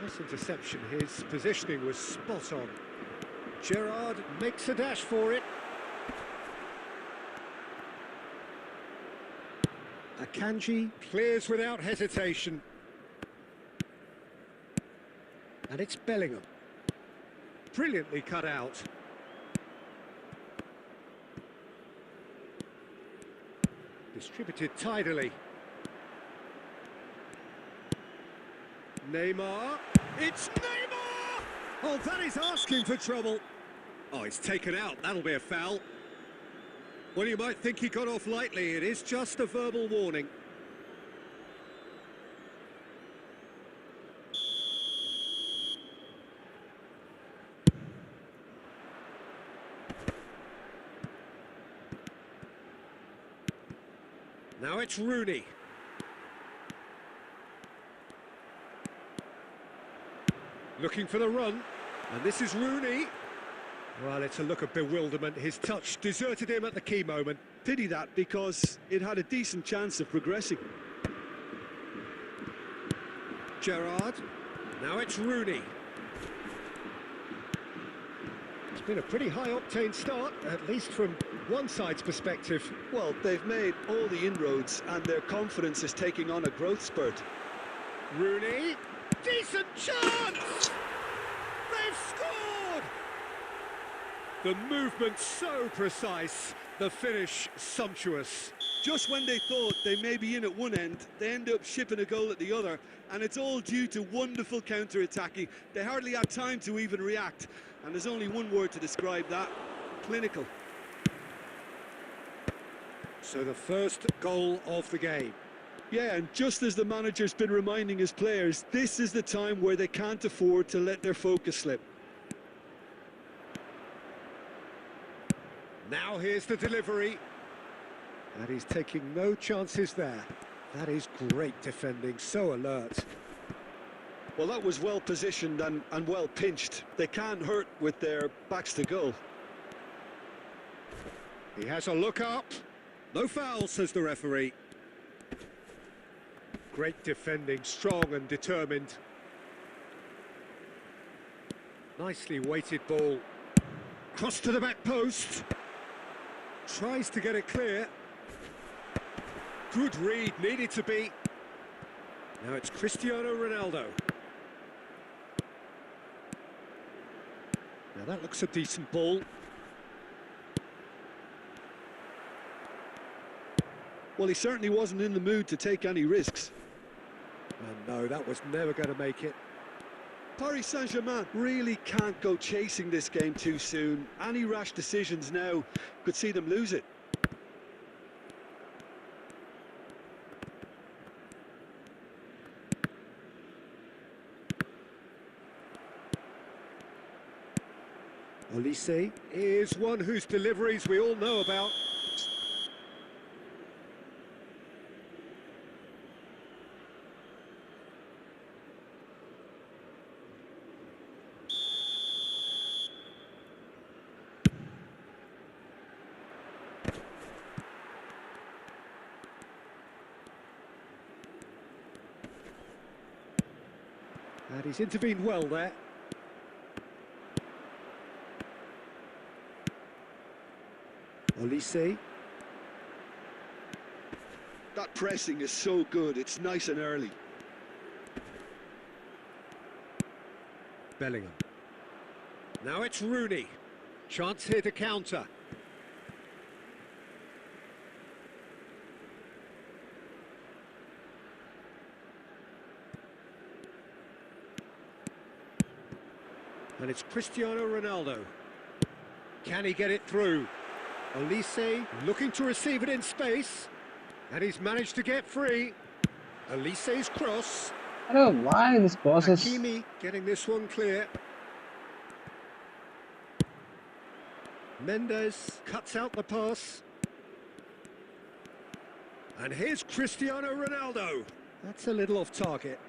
Nice interception. His positioning was spot on. Gerrard makes a dash for it. Akanji clears without hesitation. And it's Bellingham. Brilliantly cut out. Distributed tidily. Neymar. It's Neymar! Oh, that is asking for trouble. Oh, it's taken out. That'll be a foul. Well, you might think he got off lightly. It is just a verbal warning. Now it's Rooney. Looking for the run, and this is Rooney. Well, it's a look of bewilderment. His touch deserted him at the key moment. Pity that, because it had a decent chance of progressing. Gerrard. Now it's Rooney. It's been a pretty high-octane start, at least from one side's perspective. Well, they've made all the inroads and their confidence is taking on a growth spurt. Rooney. Decent chance! They've scored! The movement so precise, the finish sumptuous. Just when they thought they may be in at one end, they end up shipping a goal at the other, and it's all due to wonderful counter-attacking. They hardly had time to even react, and there's only one word to describe that: clinical. So the first goal of the game. Yeah, and just as the manager's been reminding his players, this is the time where they can't afford to let their focus slip. Now here's the delivery. And he's taking no chances there. That is great defending, so alert. Well, that was well positioned and well pinched. They can't hurt with their backs to goal. He has a look up. No foul, says the referee. Great defending, strong and determined. Nicely weighted ball. Cross to the back post. Tries to get it clear. Good read, needed to be. Now it's Cristiano Ronaldo. Now that looks a decent ball. Well, he certainly wasn't in the mood to take any risks. And no, that was never going to make it. Paris Saint-Germain really can't go chasing this game too soon. Any rash decisions now could see them lose it. Olise is one whose deliveries we all know about. And he's intervened well there. Olise. That pressing is so good, it's nice and early. Bellingham. Now it's Rooney. Chance here to counter. And it's Cristiano Ronaldo. Can he get it through? Olise looking to receive it in space. And he's managed to get free. Olise's cross. I don't know why this process. Hakimi getting this one clear. Mendes cuts out the pass. And here's Cristiano Ronaldo. That's a little off target.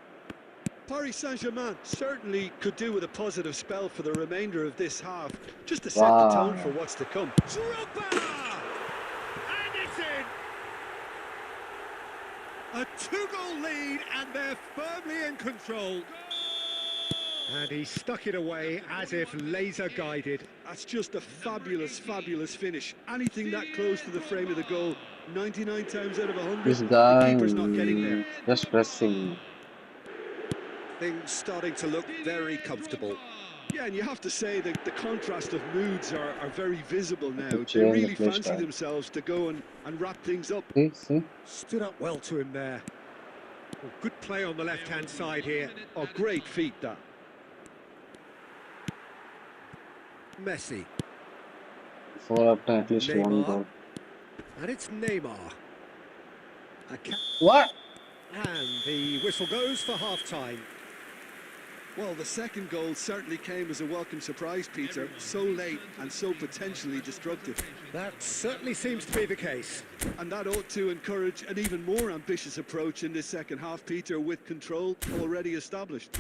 Paris Saint-Germain certainly could do with a positive spell for the remainder of this half, just to set the tone for what's to come. Drogba! And it's in! A two-goal lead, and they're firmly in control. And he stuck it away as if laser-guided. That's just a fabulous, fabulous finish. Anything that close to the frame of the goal, 99 times out of 100, This the guy keeper's not getting there. just pressing. Things starting to look very comfortable. Yeah, and you have to say that the contrast of moods are very visible now. They change the really play fancy style. themselves to go and wrap things up. See? Stood up well to him there. Oh, good play on the left-hand side here. Oh, great feat, that. Messi. For up to at least one Neymar. goal. And it's Neymar. What? And the whistle goes for half-time. Well, the second goal certainly came as a welcome surprise, Peter. So late and so potentially destructive. That certainly seems to be the case. And that ought to encourage an even more ambitious approach in this second half, Peter, with control already established.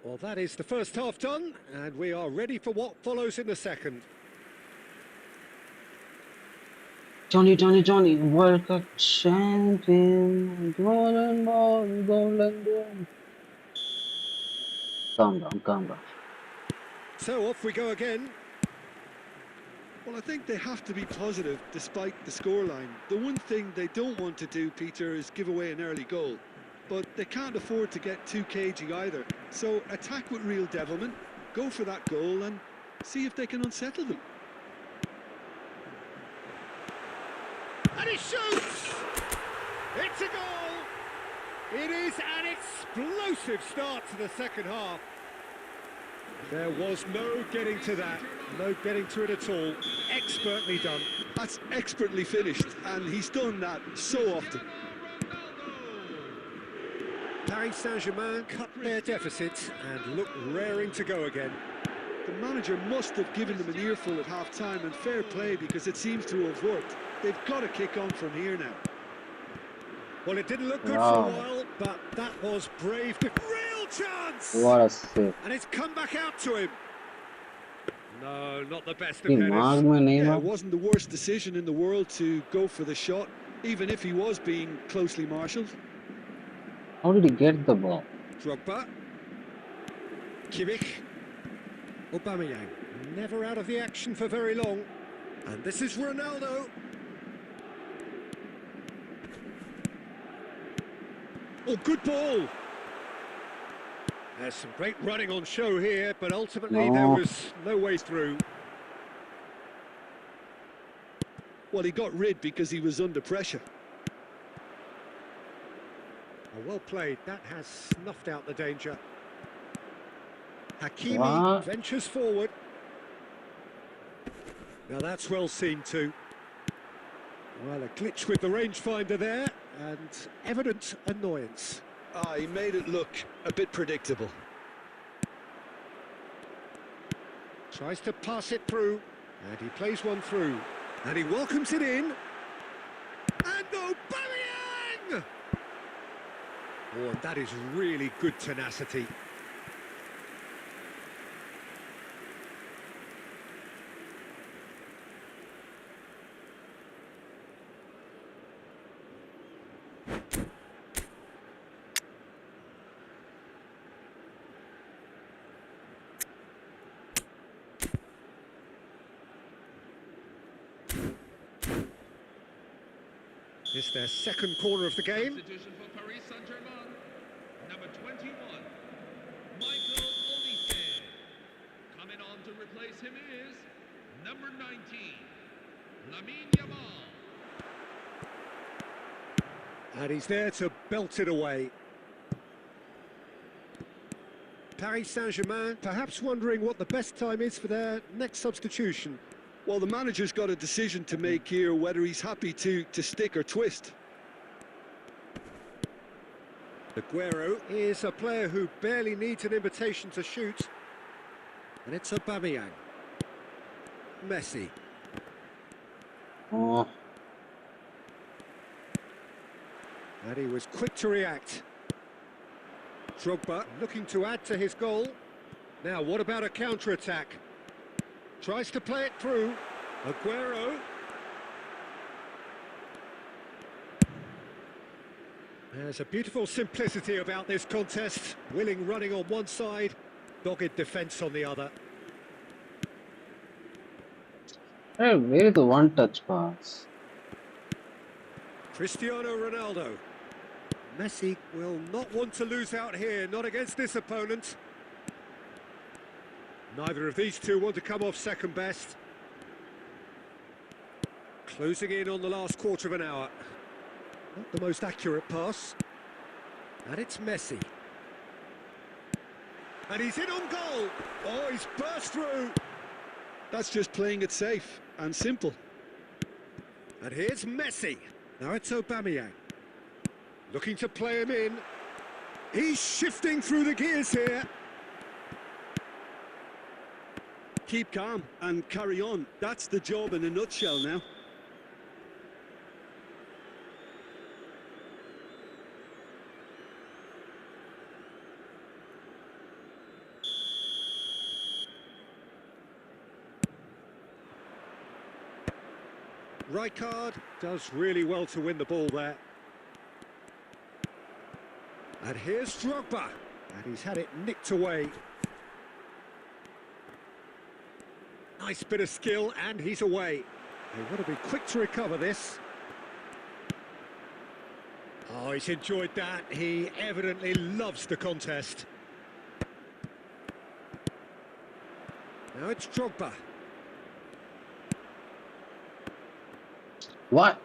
Well, that is the first half done, and we are ready for what follows in the second. Johnny, World Cup champion, golden ball, golden ball. Calm down. So off we go again. Well, I think they have to be positive despite the scoreline. The one thing they don't want to do, Peter, is give away an early goal. But they can't afford to get too cagey either. So attack with real devilment, go for that goal and see if they can unsettle them. And he shoots! It's a goal! It is an explosive start to the second half. There was no getting to that, no getting to it at all. Expertly done. That's expertly finished, and he's done that so often. Paris Saint-Germain cut their deficit and look raring to go again. The manager must have given them an earful at half-time, and fair play because it seems to have worked. They've got to kick on from here now. Well, it didn't look good Wow. for a while, but that was brave. Real chance! What a save. And it's come back out to him. No, not the best of दिमाग headers. में नहीं Yeah, था. it wasn't the worst decision in the world to go for the shot, even if he was being closely marshalled. How did he get the ball? Drogba. Kimmich. Aubameyang. Never out of the action for very long. And this is Ronaldo. Oh, good ball. There's some great running on show here, but ultimately there No. was no way through. Well, he got rid because he was under pressure. Oh, well played. That has snuffed out the danger. Hakimi What? ventures forward. Now that's well seen too. Well, a glitch with the rangefinder there, and evident annoyance. Ah, he made it look a bit predictable. Tries to pass it through, and he plays one through. And he welcomes it in. And Aubameyang! Oh, and that is really good tenacity. It's their second corner of the game. Substitution for Paris Saint-Germain. Number 21, Michael Olise. Coming on to replace him is number 19, Lamine Yamal. And he's there to belt it away. Paris Saint-Germain perhaps wondering what the best time is for their next substitution. Well, the manager's got a decision to make here, whether he's happy to stick or twist. Aguero is a player who barely needs an invitation to shoot. And it's Aubameyang. Messi. Oh, And he was quick to react. Drogba looking to add to his goal. Now, what about a counter-attack? Tries to play it through. Aguero. There's a beautiful simplicity about this contest. Willing running on one side, dogged defence on the other. hey, where is the one-touch pass? Cristiano Ronaldo. Messi will not want to lose out here, not against this opponent. Neither of these two want to come off second best. Closing in on the last quarter of an hour. Not the most accurate pass. And it's Messi. And he's in on goal. Oh, he's burst through. That's just playing it safe and simple. And here's Messi. Now it's Aubameyang. Looking to play him in. He's shifting through the gears here. Keep calm and carry on. That's the job in a nutshell now. Rijkaard does really well to win the ball there. And here's Drogba. And he's had it nicked away. Nice bit of skill, and he's away. They want to be quick to recover this. Oh, he's enjoyed that. He evidently loves the contest. Now it's Drogba. What?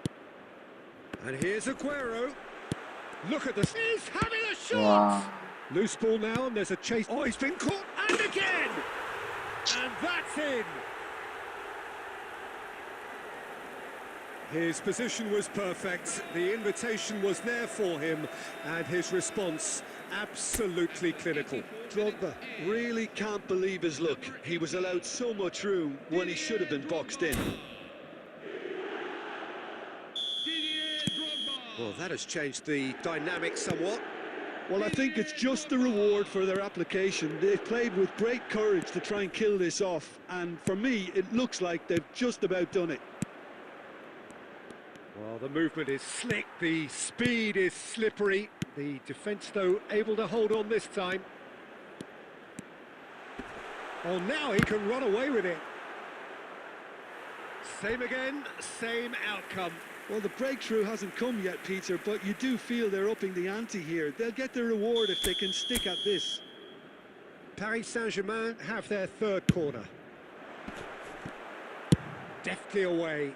And here's Aguero. Look at this. He's having a shot! Wow. Loose ball now, and there's a chase. Oh, he's been caught, and again! And that's in! His position was perfect, the invitation was there for him, and his response absolutely clinical. Drogba really can't believe his luck. He was allowed so much room when he should have been boxed in. Well, that has changed the dynamic somewhat. Well, I think it's just the reward for their application. They've played with great courage to try and kill this off, and for me, it looks like they've just about done it. Well, the movement is slick, the speed is slippery. The defence, though, able to hold on this time. Oh, now he can run away with it. Same again, same outcome. Well, the breakthrough hasn't come yet, Peter, but you do feel they're upping the ante here. They'll get their reward if they can stick at this. Paris Saint-Germain have their third corner. Deftly away.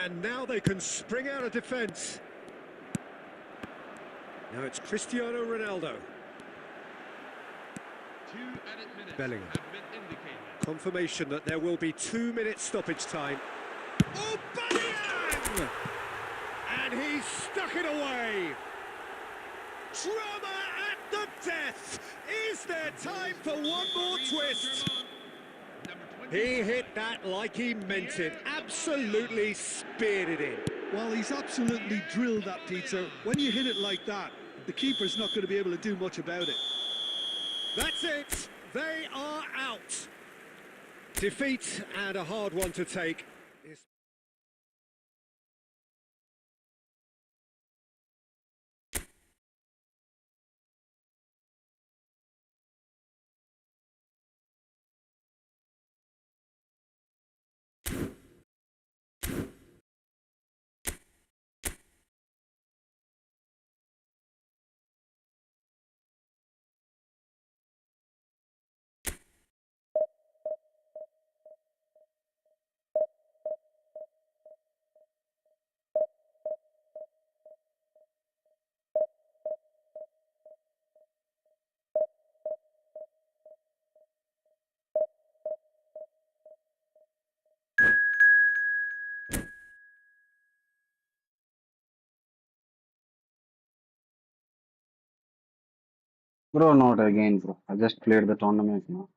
And now they can spring out of defence. Now it's Cristiano Ronaldo. 2 added minutes Bellingham. have been indicated. Confirmation that there will be 2-minute stoppage time. Oh, bang! And he's stuck it away. Drama at the death. Is there time for one more twist? He hit that like he meant it. Absolutely speared it in. Well, he's absolutely drilled that, Peter. When you hit it like that, the keeper's not going to be able to do much about it. That's it. They are out. Defeat, and a hard one to take. Bro, not again, bro. I just played the tournament now.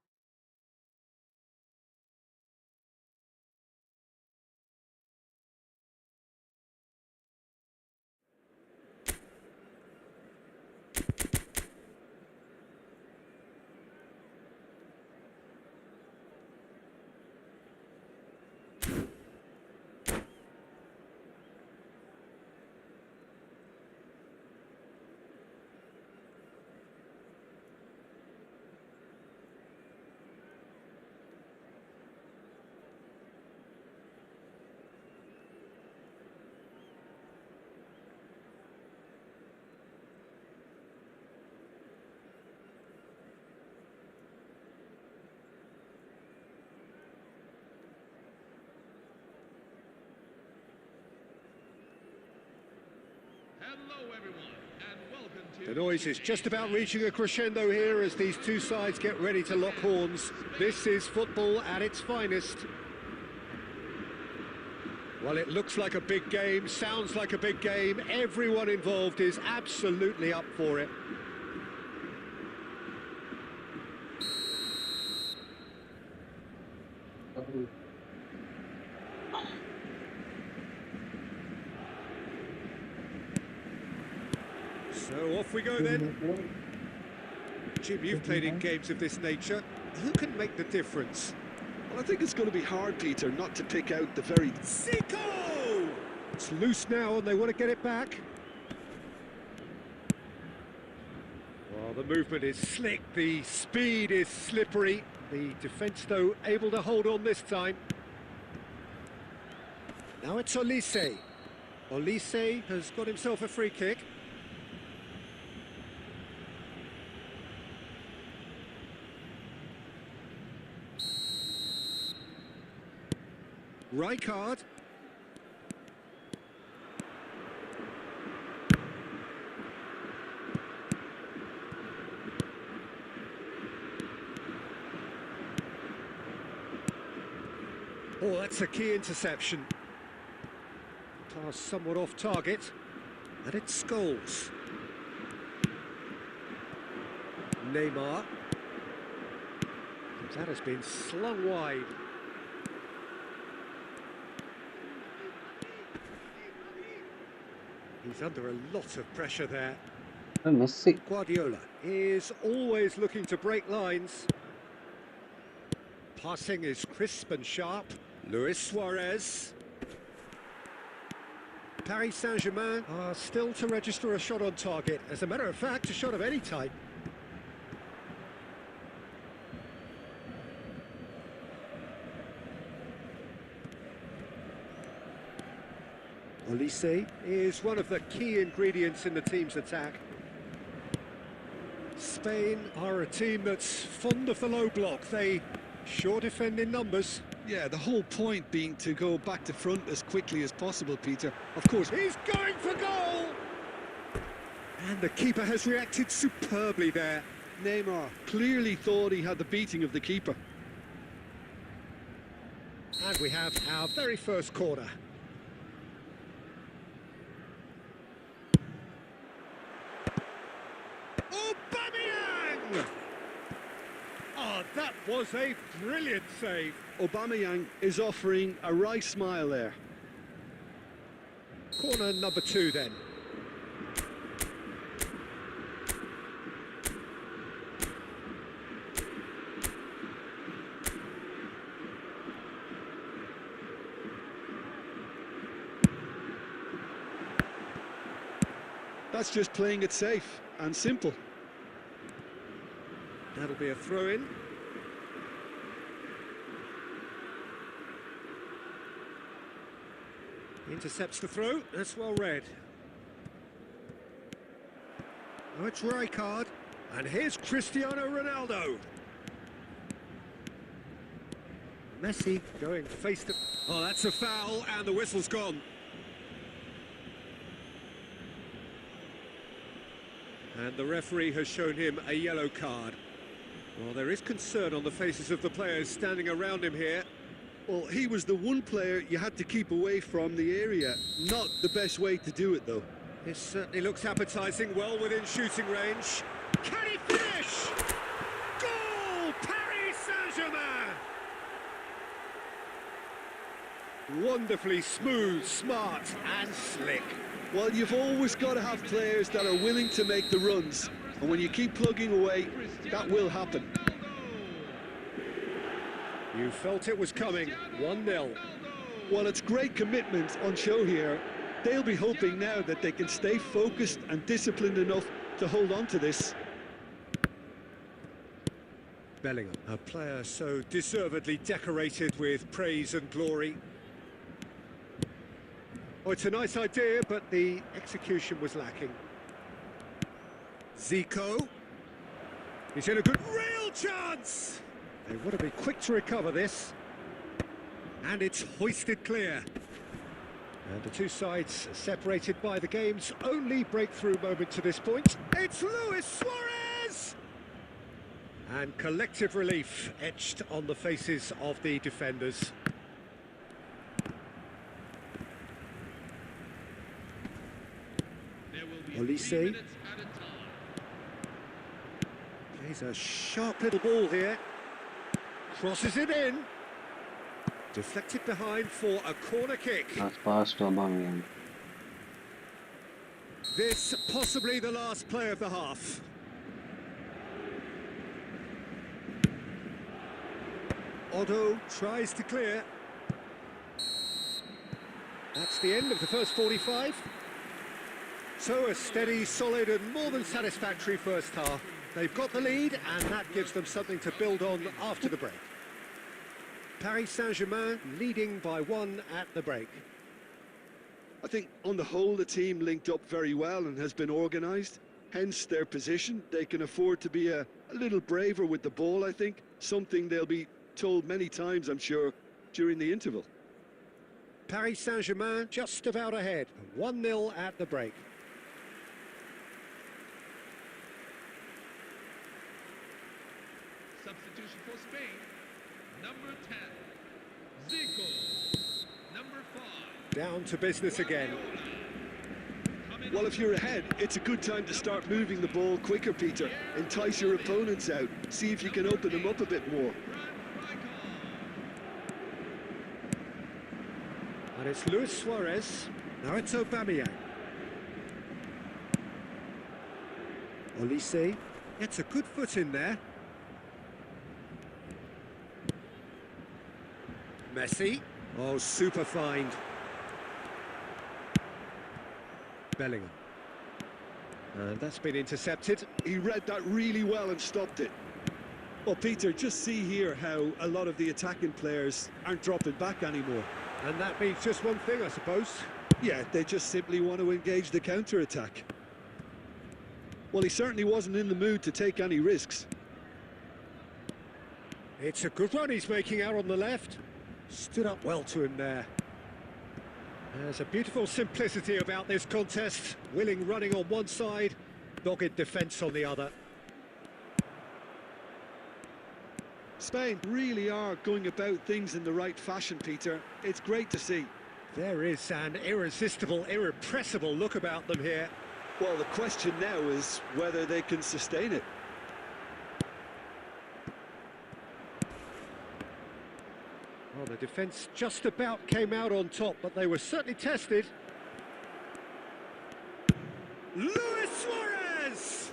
Hello, everyone, and welcome to The noise is just about reaching a crescendo here as these two sides get ready to lock horns. This is football at its finest. Well, it looks like a big game, sounds like a big game. Everyone involved is absolutely up for it. So off we go then. Jim, you've played in games of this nature. Who can make the difference? Well, I think it's going to be hard, Peter, not to pick out the very... Zico! It's loose now and they want to get it back. Well, the movement is slick, the speed is slippery. The defence, though, able to hold on this time. Now it's Olise. Olise has got himself a free kick. Rijkaard. Oh, that's a key interception. Pass somewhat off target, and it Scholes. Neymar. That has been slung wide. He's under a lot of pressure there. Messi. Guardiola is always looking to break lines. Passing is crisp and sharp. Luis Suarez. Paris Saint-Germain are still to register a shot on target. As a matter of fact, a shot of any type. Olise is one of the key ingredients in the team's attack. Spain are a team that's fond of the low block. They sure defend in numbers. Yeah, the whole point being to go back to front as quickly as possible, Peter. Of course, He's going for goal! And the keeper has reacted superbly there. Neymar clearly thought he had the beating of the keeper. And we have our very first corner. Aubameyang! Oh, that was a brilliant save. Aubameyang is offering a wry smile there. Corner number 2 then. That's just playing it safe and simple. That'll be a throw-in. Intercepts the throw, that's well read. Now it's Rijkaard, and here's Cristiano Ronaldo. Messi going face to... Oh, that's a foul, and the whistle's gone. And the referee has shown him a yellow card. Well, there is concern on the faces of the players standing around him here. Well, he was the one player you had to keep away from the area. Not the best way to do it, though. This certainly looks appetising, well within shooting range. Can he finish? Goal! Paris Saint-Germain! Wonderfully smooth, smart and slick. Well, you've always got to have players that are willing to make the runs. And when you keep plugging away, that will happen. You felt it was coming, 1-0. Well, it's great commitment on show here. They'll be hoping now that they can stay focused and disciplined enough to hold on to this. Bellingham, a player so deservedly decorated with praise and glory. Oh, it's a nice idea, but the execution was lacking. Zico. He's in a good real chance! They want to be quick to recover this. And it's hoisted clear. And the two sides separated by the game's only breakthrough moment to this point. It's Luis Suarez! And collective relief etched on the faces of the defenders. Olise plays a sharp little ball here. Crosses it in. Deflected behind for a corner kick. That's pass to Aubameyang. This possibly the last play of the half. Otto tries to clear. That's the end of the first 45. So a steady, solid and more than satisfactory first half. They've got the lead and that gives them something to build on after the break. Paris Saint-Germain leading by 1 at the break. I think on the whole the team linked up very well and has been organised, hence their position. They can afford to be a little braver with the ball, I think, something they'll be told many times, I'm sure, during the interval. Paris Saint-Germain just about ahead, 1-0 at the break. Substitution for Spain. Number 10, Zico. Number 5. Down to business again. Well, if you're ahead, it's a good time to start moving the ball quicker, Peter. Entice your opponents out. See if you can open them up a bit more. And it's Luis Suarez. Now it's Aubameyang. Olise gets a good foot in there. Messi. Oh, super find. Bellingham. And that's been intercepted. He read that really well and stopped it. Well, Peter, just see here how a lot of the attacking players aren't dropping back anymore. And that means just one thing, I suppose. Yeah, they just simply want to engage the counter-attack. Well, he certainly wasn't in the mood to take any risks. It's a good run he's making out on the left. Stood up well to him there. There's a beautiful simplicity about this contest. Willing running on one side, dogged defence on the other. Spain really are going about things in the right fashion, Peter. It's great to see. There is an irresistible, irrepressible look about them here. Well, the question now is whether they can sustain it. Well, the defence just about came out on top, but they were certainly tested. Luis Suarez!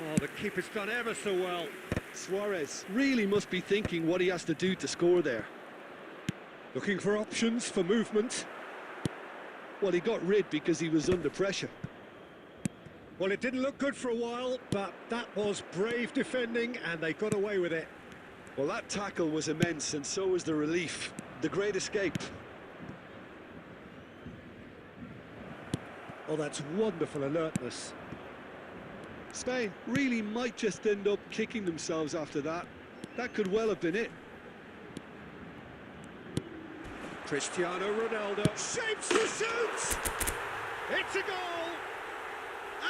Oh, the keeper's done ever so well. Suarez really must be thinking what he has to do to score there. Looking for options for movement. Well, he got rid because he was under pressure. Well, it didn't look good for a while, but that was brave defending and they got away with it. Well, that tackle was immense, and so was the relief. The great escape. Oh, that's wonderful alertness. Spain really might just end up kicking themselves after that. That could well have been it. Cristiano Ronaldo shapes the shoot! It's a goal!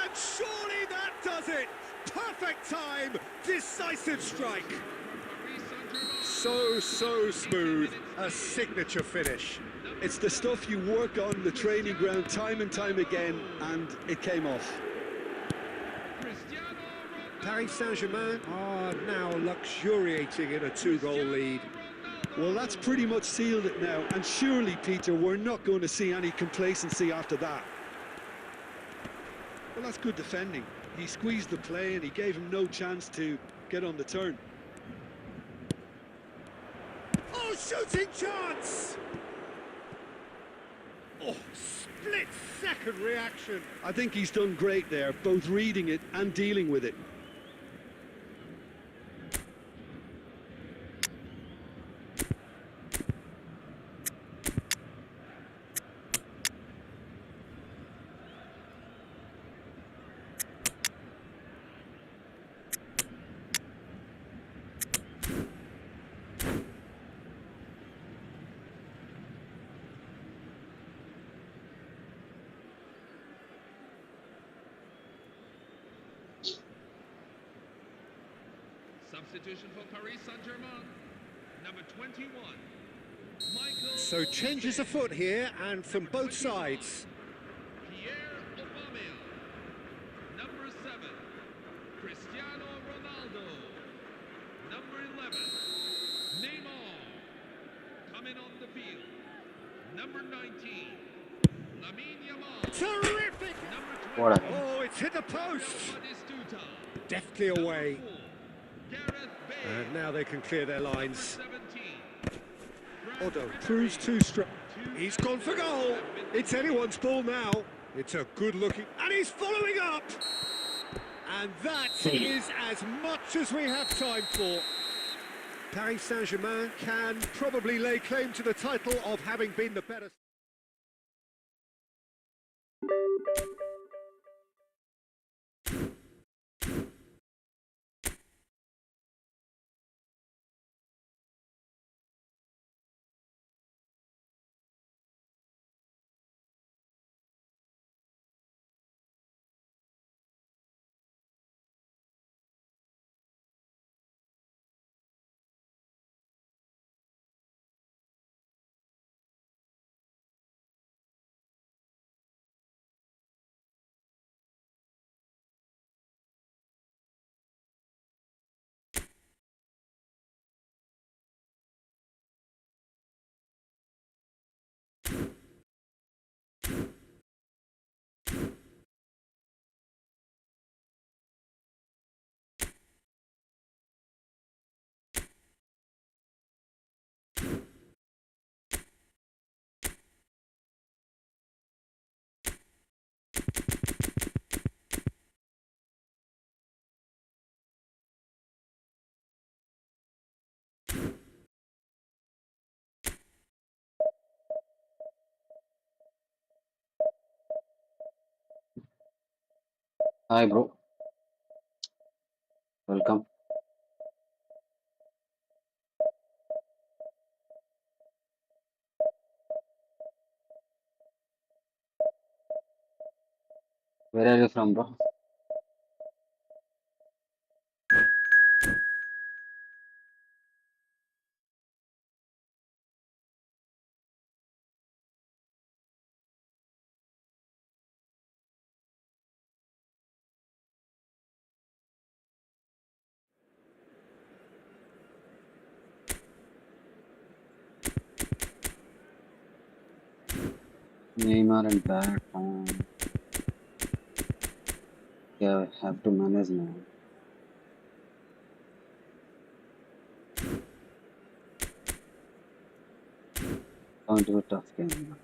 And surely that does it! Perfect time, decisive strike. So smooth, a signature finish. It's the stuff you work on the training ground time and time again, and it came off. Paris Saint-Germain are now luxuriating in a 2-goal lead. Well, that's pretty much sealed it now, and surely, Peter, we're not going to see any complacency after that. Well, that's good defending. He squeezed the play and he gave him no chance to get on the turn. Oh, shooting chance! Oh, split-second reaction. I think he's done great there, both reading it and dealing with it. Substitution for Paris Saint-Germain, number 21, Michael. So changes afoot here, and from both sides. Pierre Aubameyang, number 7, Cristiano Ronaldo, number 11, Neymar, coming on the field, number 19, Lamine Yamal, Terrific! number 20, What a Oh, it's hit the post. Batistuta, Deftly away. number 4, Gareth Bale. And now they can clear their lines. 17. Otto proves too strong. He's gone for goal. It's anyone's ball now. It's a good looking, and he's following up. And that is as much as we have time for. Paris Saint-Germain can probably lay claim to the title of having been the better. Hi, bro. Welcome. Where are you from, bro? Neymar and bat. Yeah, I have to manage now. Going to be a tough game.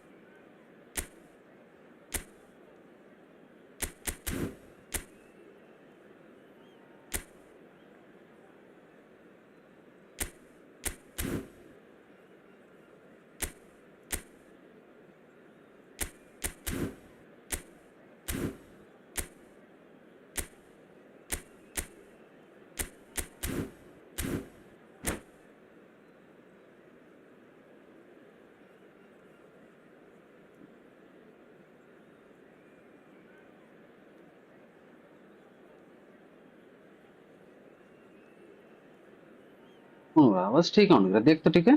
आवाज ठीक है देख तो ठीक है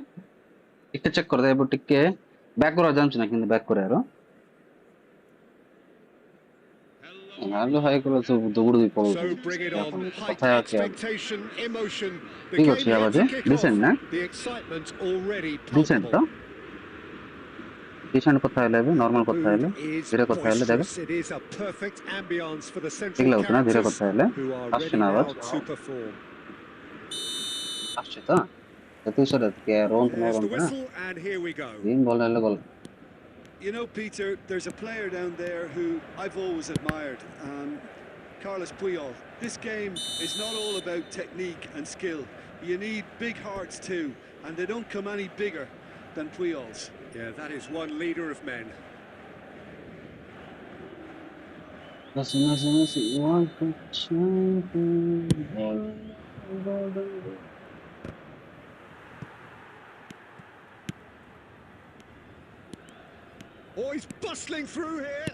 टिके check कर दे अब टिके बैक करा जाम ना किंद बैक करे यारो हेलो हाय करो तो दौड़ दी पड़ो So bring it on. Height, पता है क्या expectation, emotion. The ठीक game है yet आवाज to है kick off. डिसेंट ना The excitement already decent palpable. तो डिसेंट पता है ले नॉर्मल पता है ले Mood is धीरे पता है ले देख boisterous. It is a perfect ambience for the ठीक central लगता ना धीरे characters पता है ले who are आश्चर्य ready now आवाज to perform. आश्चर्य था तो सर क्या रोंट नो There's the रोंट ना whistle, and here we go. Game बोल ले बोल You know, Peter, there's a player down there who I've always admired, Carlos Puyol. This game is not all about technique and skill. You need big hearts too, and they don't come any bigger than Puyol's. Yeah, that is one leader of men. Oh, he's bustling through here.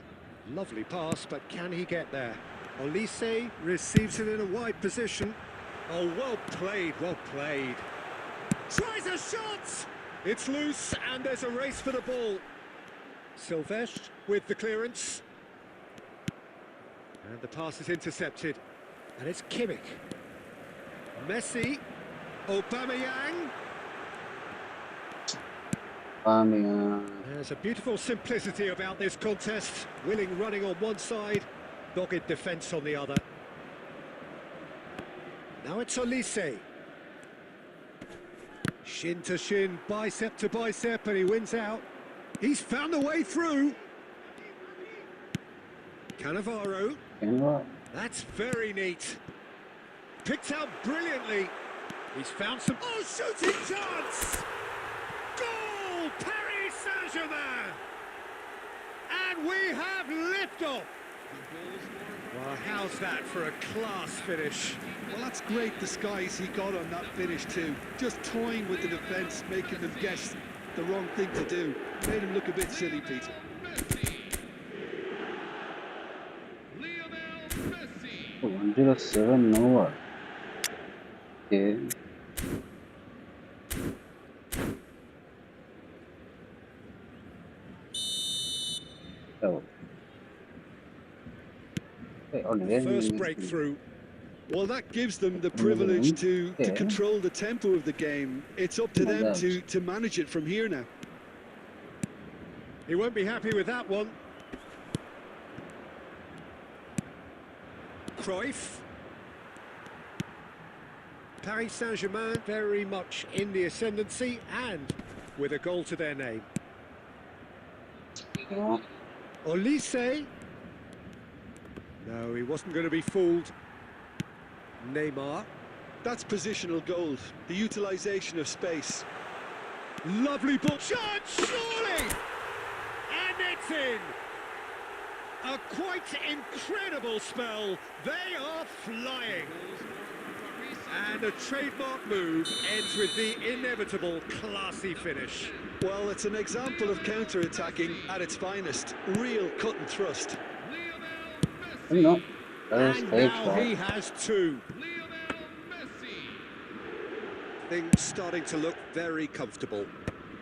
Lovely pass, but can he get there? Olise receives it in a wide position. Oh, well played, well played. Tries a shot! It's loose, and there's a race for the ball. Silvestre with the clearance. And the pass is intercepted. And it's Kimmich. Messi. Aubameyang. There's a beautiful simplicity about this contest. Willing running on one side, dogged defence on the other. Now it's Olise. Shin to shin, bicep to bicep, and he wins out. He's found a way through. Cannavaro. That's very neat. Picked out brilliantly. He's found some... Oh, shooting chance! Goal! Paris Saint-Germain! And we have liftoff! Well, how's that for a class finish? Well, that's great disguise he got on that finish too. Just toying with the defence, making them guess the wrong thing to do. Made him look a bit silly, Peter. Lionel Messi. 107 over. Okay. Oh. First breakthrough. Well, that gives them the privilege to control the tempo of the game. It's up to them to manage it from here now. He won't be happy with that one. Cruyff. Paris Saint-Germain very much in the ascendancy and with a goal to their name. Olise. No, he wasn't going to be fooled. Neymar. That's positional gold, the utilisation of space. Lovely ball. Chance, surely! And it's in! A quite incredible spell. They are flying. And a trademark move ends with the inevitable classy finish. Well, it's an example of counter-attacking at its finest. Real cut and thrust. No. And now he has two. Lionel Messi. Things starting to look very comfortable.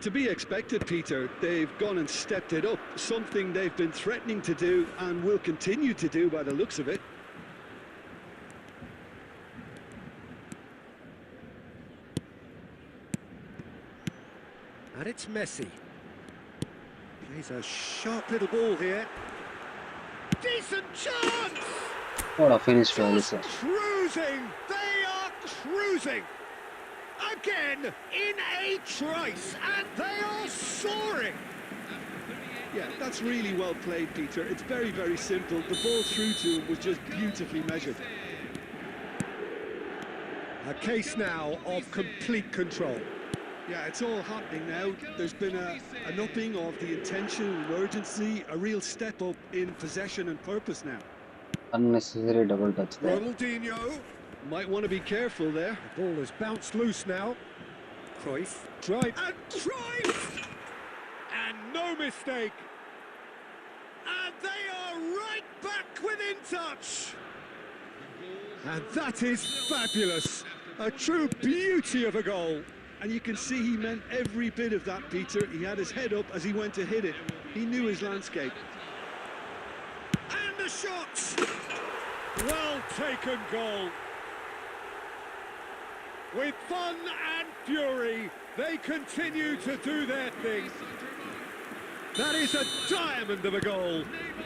To be expected, Peter. They've gone and stepped it up. Something they've been threatening to do and will continue to do by the looks of it. And it's Messi. Plays a sharp little ball here. Decent chance! What a finish for Just Olise. cruising! They are cruising! Again, in a trice, and they are soaring! Yeah, that's really well played, Peter. It's very, very simple. The ball through to him was just beautifully measured. A case now of complete control. Yeah, it's all happening now. There's been an upping of the intention and urgency, a real step up in possession and purpose now. Unnecessary double touch there. Ronaldinho. Might want to be careful there. The ball has bounced loose now. Cruyff. Drive. And Cruyff! And no mistake. And they are right back within touch. And that is fabulous. A true beauty of a goal. And you can see he meant every bit of that, Peter. He had his head up as he went to hit it. He knew his landscape. And the shot! Well taken goal. With fun and fury, they continue to do their thing. That is a diamond of a goal.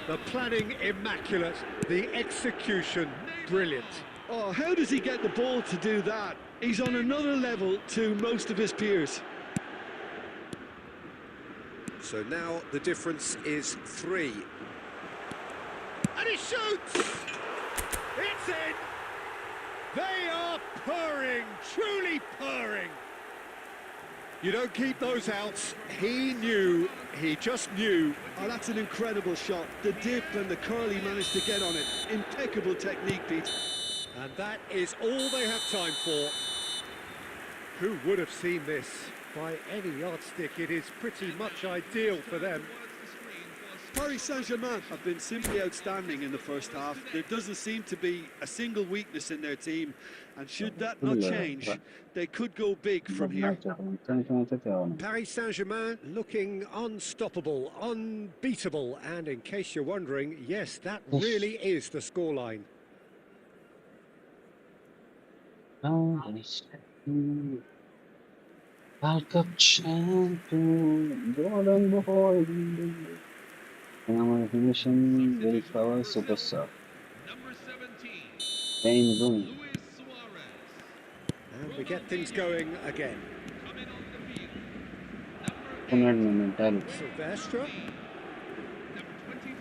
The planning immaculate, the execution brilliant. Oh, how does he get the ball to do that? He's on another level to most of his peers. So now the difference is 3. And he shoots! It's in! They are purring, truly purring. You don't keep those outs. He knew, he just knew. Oh, that's an incredible shot. The dip and the curl he managed to get on it. Impeccable technique, Pete. And that is all they have time for. Who would have seen this? By any yardstick, it is pretty much ideal for them. Paris Saint-Germain have been simply outstanding in the first half. There doesn't seem to be a single weakness in their team, and should that not change, they could go big from here. Paris Saint-Germain looking unstoppable, unbeatable, and in case you're wondering, yes, that really is the scoreline. World Cup champion, golden boy. Finishing very power superstar. Number 17. Wayne Rooney. Luis Suarez. And we get things going again. Coming on the field. Number 8, 2 minute में mental. Silvestre. number 25,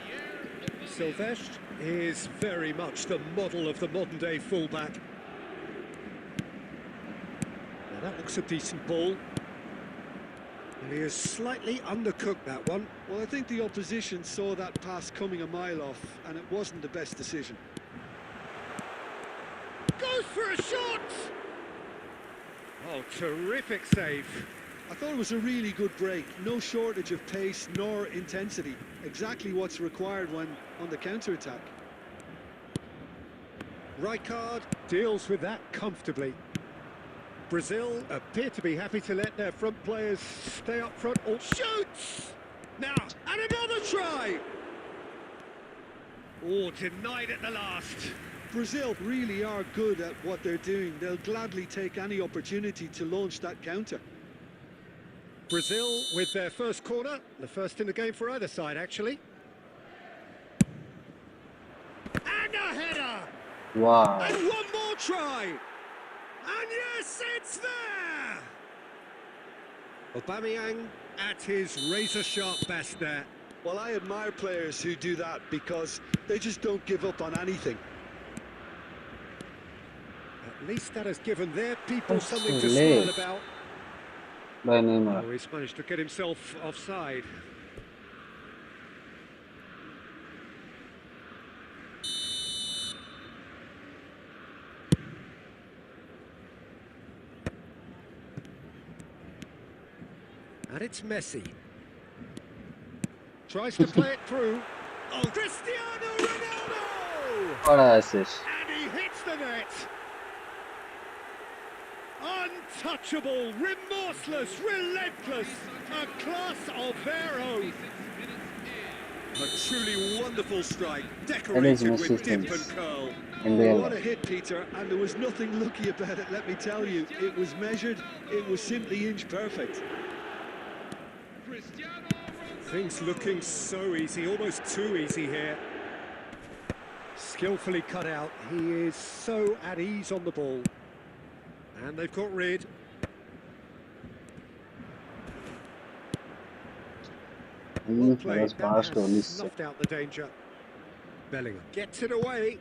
Pierre. Silvestre is very much the model of the modern-day fullback. Now that looks a decent ball. And he has slightly undercooked that one. Well, I think the opposition saw that pass coming a mile off, and it wasn't the best decision. Goes for a shot! Oh, terrific save. I thought it was a really good break. No shortage of pace nor intensity. Exactly what's required when on the counter-attack. Rijkaard deals with that comfortably. Brazil appear to be happy to let their front players stay up front. Or shoots! Now, and another try! Oh, denied at the last. Brazil really are good at what they're doing. They'll gladly take any opportunity to launch that counter. Brazil with their first corner, the first in the game for either side, actually. And a header! Wow. And one more try! And yes, it's there! Aubameyang at his razor-sharp best there. Well, I admire players who do that because they just don't give up on anything. At least that has given their people That's something to late. smile about. By Neymar. Oh, he's managed to get himself offside. And it's Messi. Tries to play it through. Oh, Cristiano Ronaldo! What an assist. And he hits the net. Untouchable, remorseless, relentless, a class of their own. 6 minutes in. A truly wonderful strike, That is decorated most with dip systems. and curl. In real What a life. hit, Peter, and there was nothing lucky about it, let me tell you. It was measured, it was simply inch perfect. Cristiano Ronaldo. Things looking so easy, almost too easy here. Skillfully cut out, he is so at ease on the ball. And they've got rid. Well played, That's that fast has only. snuffed out the danger. Bellingham gets it away.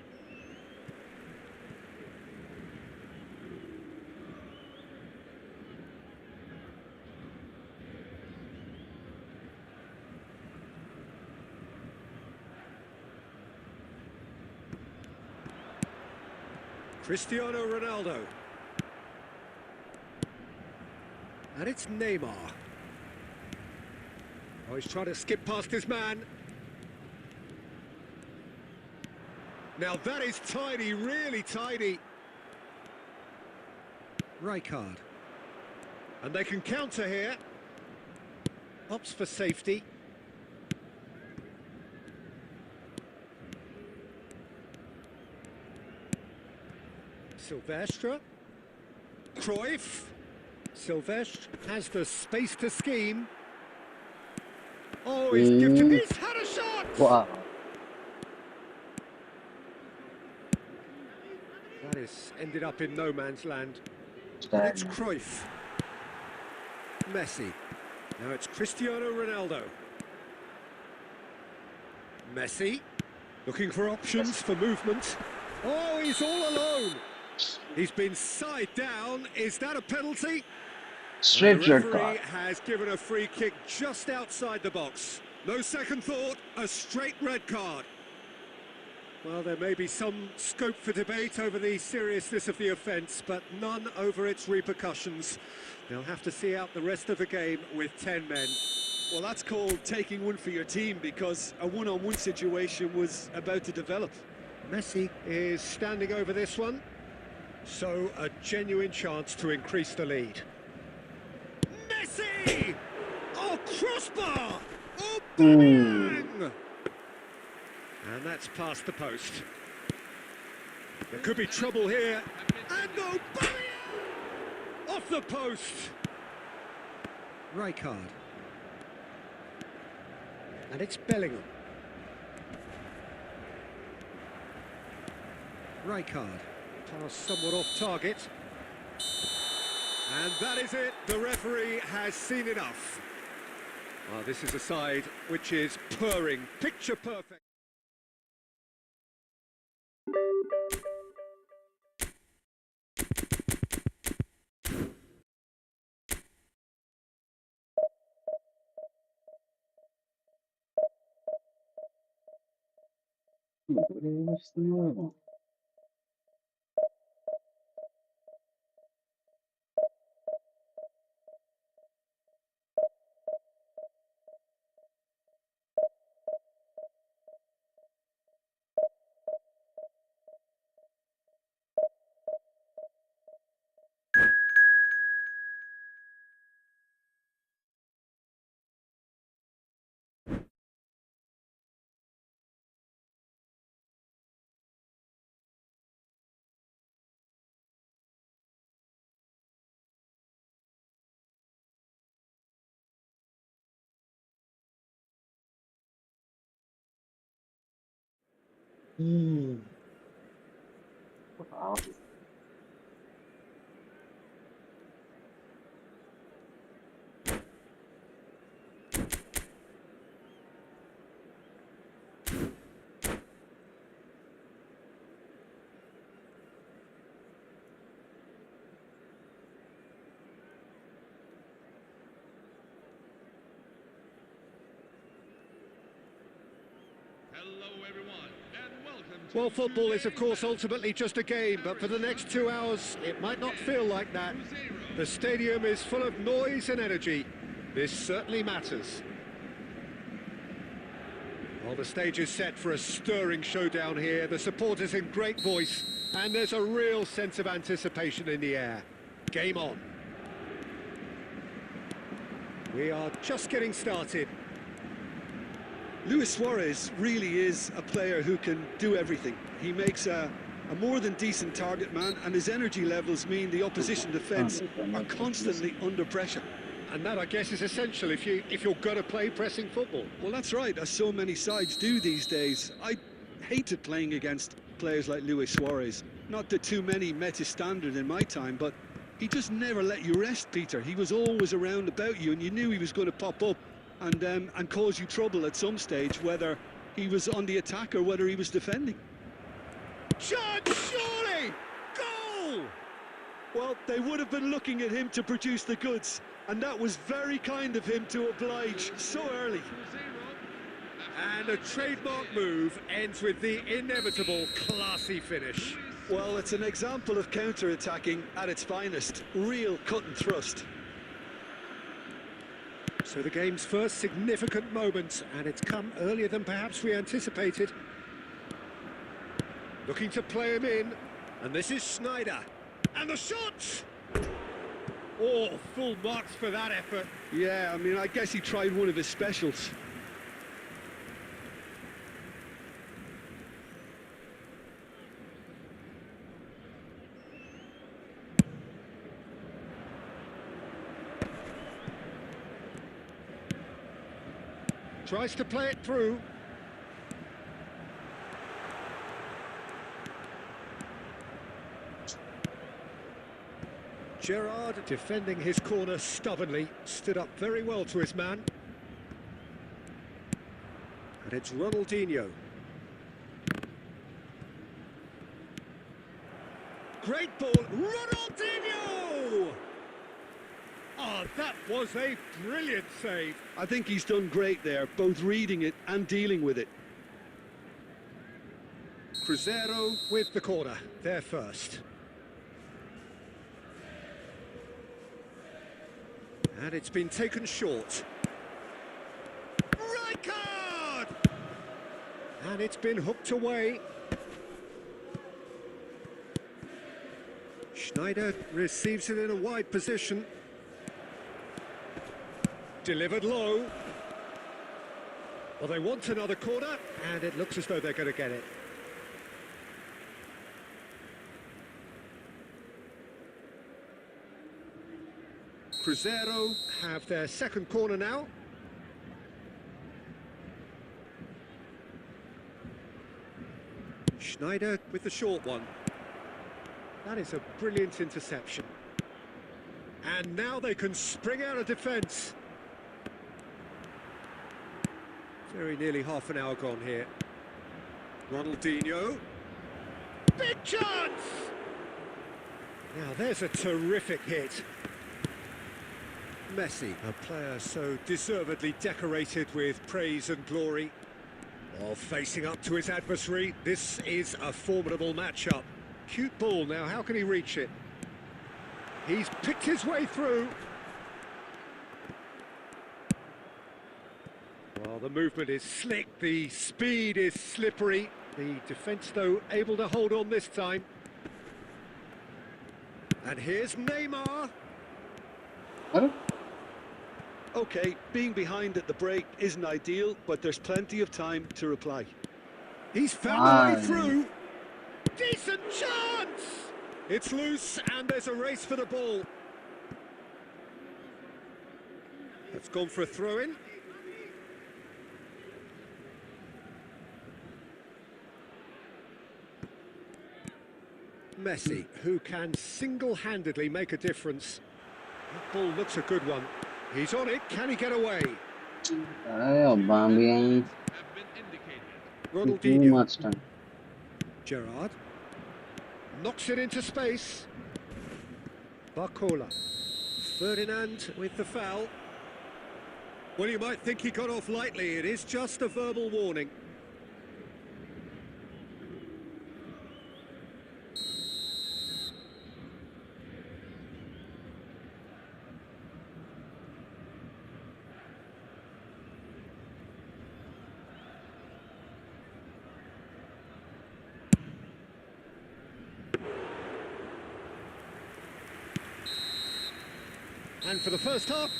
Cristiano Ronaldo. And it's Neymar. Oh, he's trying to skip past his man. Now that is tidy, really tidy. Rijkaard. And they can counter here. Opts for safety. Silvestre. Cruyff. Silvestre has the space to scheme. Oh, he's gifted. He's had a shot! Wow. That has ended up in no man's land. And it's Stand. Cruyff. Messi. Now it's Cristiano Ronaldo. Messi. Looking for options for movement. Oh, he's all alone. He's been side down. Is that a penalty? Straight The red referee card. has given a free kick just outside the box. No second thought, a straight red card. Well, there may be some scope for debate over the seriousness of the offence, but none over its repercussions. They'll have to see out the rest of the game with 10 men. Well, that's called taking one for your team because a one-on-one situation was about to develop. Messi is standing over this one, so a genuine chance to increase the lead. Messi! Oh, crossbar! Oh, bang! And that's past the post. There could be trouble here. And no barrier! Off the post! Rijkaard. And it's Bellingham. Rijkaard. Pass somewhat off target. And that is it. The referee has seen enough. Well, this is a side which is purring, picture perfect. Hello, everyone, and welcome to Well, football is, of course, ultimately just a game, but for the next 2 hours, it might not feel like that. The stadium is full of noise and energy. This certainly matters. Well, the stage is set for a stirring showdown here. The supporters in great voice, and there's a real sense of anticipation in the air. Game on. We are just getting started. Luis Suarez really is a player who can do everything. He makes a more than decent target man, and his energy levels mean the opposition defence are constantly under pressure. And that, I guess, is essential if you're going to play pressing football. Well, that's right, as so many sides do these days. I hated playing against players like Luis Suarez. Not that too many met his standard in my time, but he just never let you rest, Peter. He was always around about you, and you knew he was going to pop up and cause you trouble at some stage, whether he was on the attack or whether he was defending. Shot, surely! Goal! Well, they would have been looking at him to produce the goods, and that was very kind of him to oblige so early. And a trademark move ends with the inevitable classy finish. Well, it's an example of counter-attacking at its finest. Real cut and thrust. So the game's first significant moment, and it's come earlier than perhaps we anticipated. Looking to play him in, and this is Sneijder. And the shot! Oh, full marks for that effort. Yeah, I mean, I guess he tried one of his specials. Tries to play it through. Gerrard, defending his corner stubbornly, stood up very well to his man. And it's Ronaldinho. Great ball, Ronaldinho! Oh, that was a brilliant save. I think he's done great there, both reading it and dealing with it. Cruzeiro with the corner, there first. And it's been taken short. Right card! And it's been hooked away. Sneijder receives it in a wide position. Delivered low. Well, they want another corner, and it looks as though they're going to get it. Cruzeiro have their second corner now. Sneijder with the short one. That is a brilliant interception. And now they can spring out of defence. Very nearly half an hour gone here. Ronaldinho. Big chance! Now there's a terrific hit. Messi, a player so deservedly decorated with praise and glory. While facing up to his adversary, this is a formidable matchup. Cute ball now, how can he reach it? He's picked his way through. Well, the movement is slick, the speed is slippery. The defence, though, able to hold on this time. And here's Neymar. What? Okay, being behind at the break isn't ideal, but there's plenty of time to reply. He's found a way through. Decent chance! It's loose and there's a race for the ball. It's gone for a throw-in. Messi, who can single-handedly make a difference. That ball looks a good one. He's on it, can he get away? Bambi. Have been indicated. Too Ronaldinho. much time. Gerrard knocks it into space. Barcola. Ferdinand with the foul. Well, you might think he got off lightly. It is just a verbal warning. And for the first half,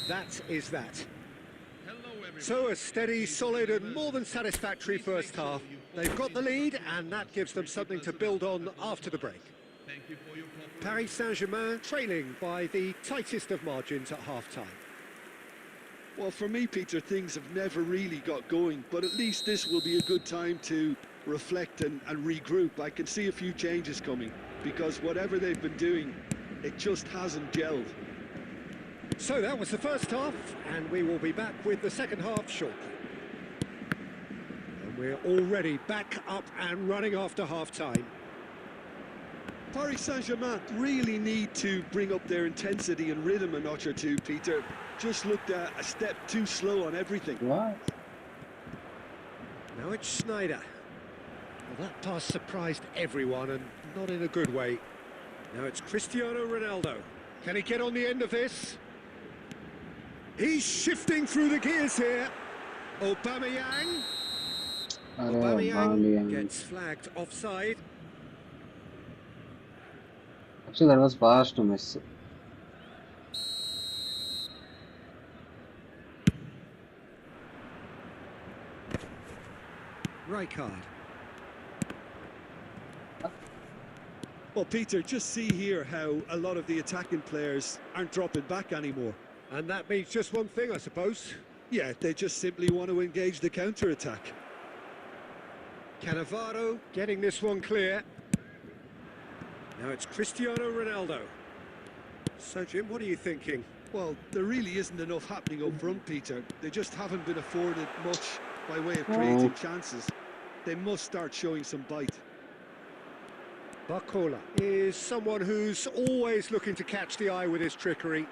that is that. Hello, everyone. So a steady, solid and more than satisfactory first half. They've got the lead and that gives them something to build on after the break. Thank you for your cooperation. Paris Saint-Germain trailing by the tightest of margins at half-time. Well, for me, Peter, things have never really got going, but at least this will be a good time to reflect and regroup. I can see a few changes coming, because whatever they've been doing, it just hasn't gelled. So that was the first half, and we will be back with the second half shortly. And we're already back up and running after half-time. Paris Saint-Germain really need to bring up their intensity and rhythm a notch or two, Peter. Just looked a step too slow on everything. What? Now it's Schneider. Well, that pass surprised everyone, and not in a good way. Now it's Cristiano Ronaldo. Can he get on the end of this? He's shifting through the gears here. Aubameyang. Aubameyang gets flagged offside. Actually, that was pass to Messi. Rijkaard. Well, Peter, just see here how a lot of the attacking players aren't dropping back anymore. And that means just one thing, I suppose. Yeah, they just simply want to engage the counter-attack. Cannavaro getting this one clear. Now it's Cristiano Ronaldo. So, Jim, what are you thinking? Well, there really isn't enough happening up front, Peter. They just haven't been afforded much by way of creating chances. They must start showing some bite. Barcola is someone who's always looking to catch the eye with his trickery.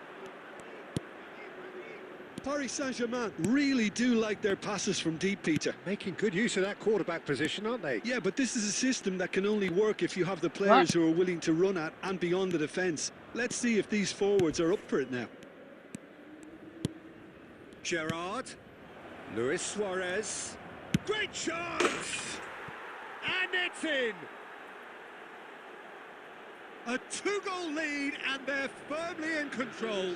Paris Saint-Germain really do like their passes from deep, Peter. Making good use of that quarterback position, aren't they? Yeah, but this is a system that can only work if you have the players who are willing to run at and beyond the defence. Let's see if these forwards are up for it now. Gerrard. Luis Suarez. Great chance! And it's in! A two-goal lead and they're firmly in control.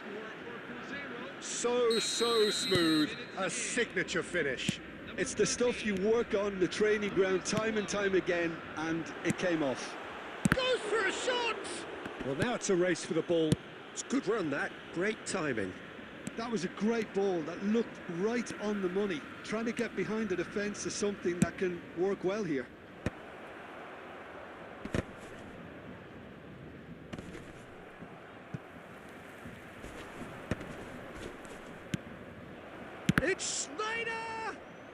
So smooth. A signature finish. It's the stuff you work on the training ground time and time again, and it came off. Goes for a shot! Well, now it's a race for the ball. It's a good run, that. Great timing. That was a great ball that looked right on the money. Trying to get behind the defence is something that can work well here.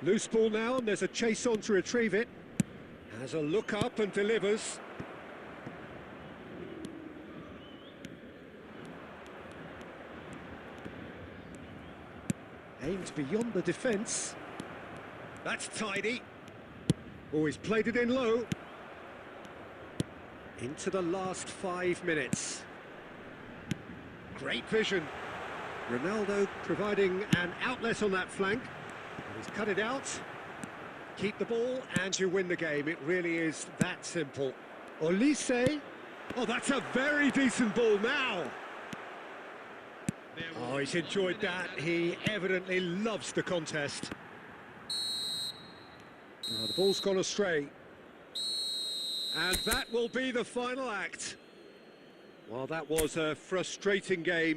Loose ball now, and there's a chase on to retrieve it. Has a look up and delivers. Aimed beyond the defence. That's tidy. Oh, he's played it in low. Into the last 5 minutes. Great vision. Ronaldo providing an outlet on that flank. And he's cut it out. Keep the ball and you win the game. It really is that simple. Olise. Oh, that's a very decent ball now. Oh, he's enjoyed that. He evidently loves the contest. Oh, the ball's gone astray. And that will be the final act. Well, that was a frustrating game.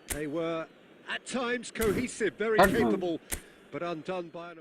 They were, at times, cohesive, very capable, but undone by an...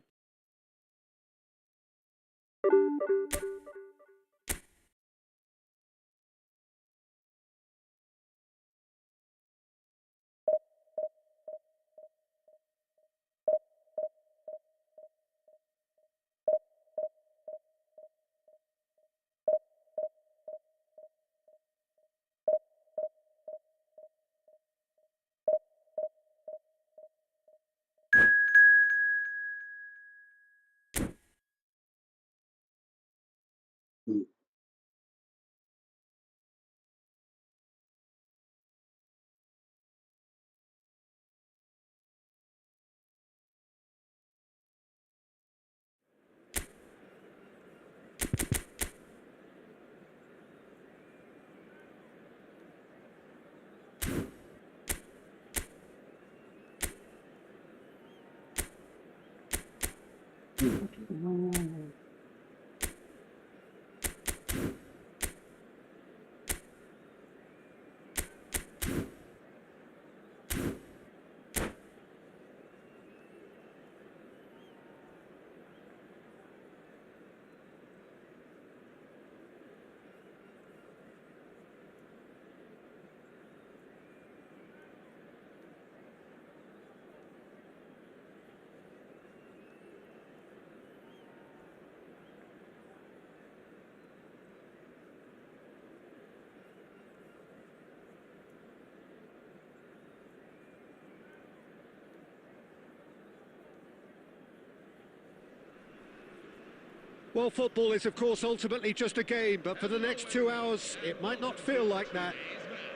Well, football is, of course, ultimately just a game, but for the next 2 hours, it might not feel like that.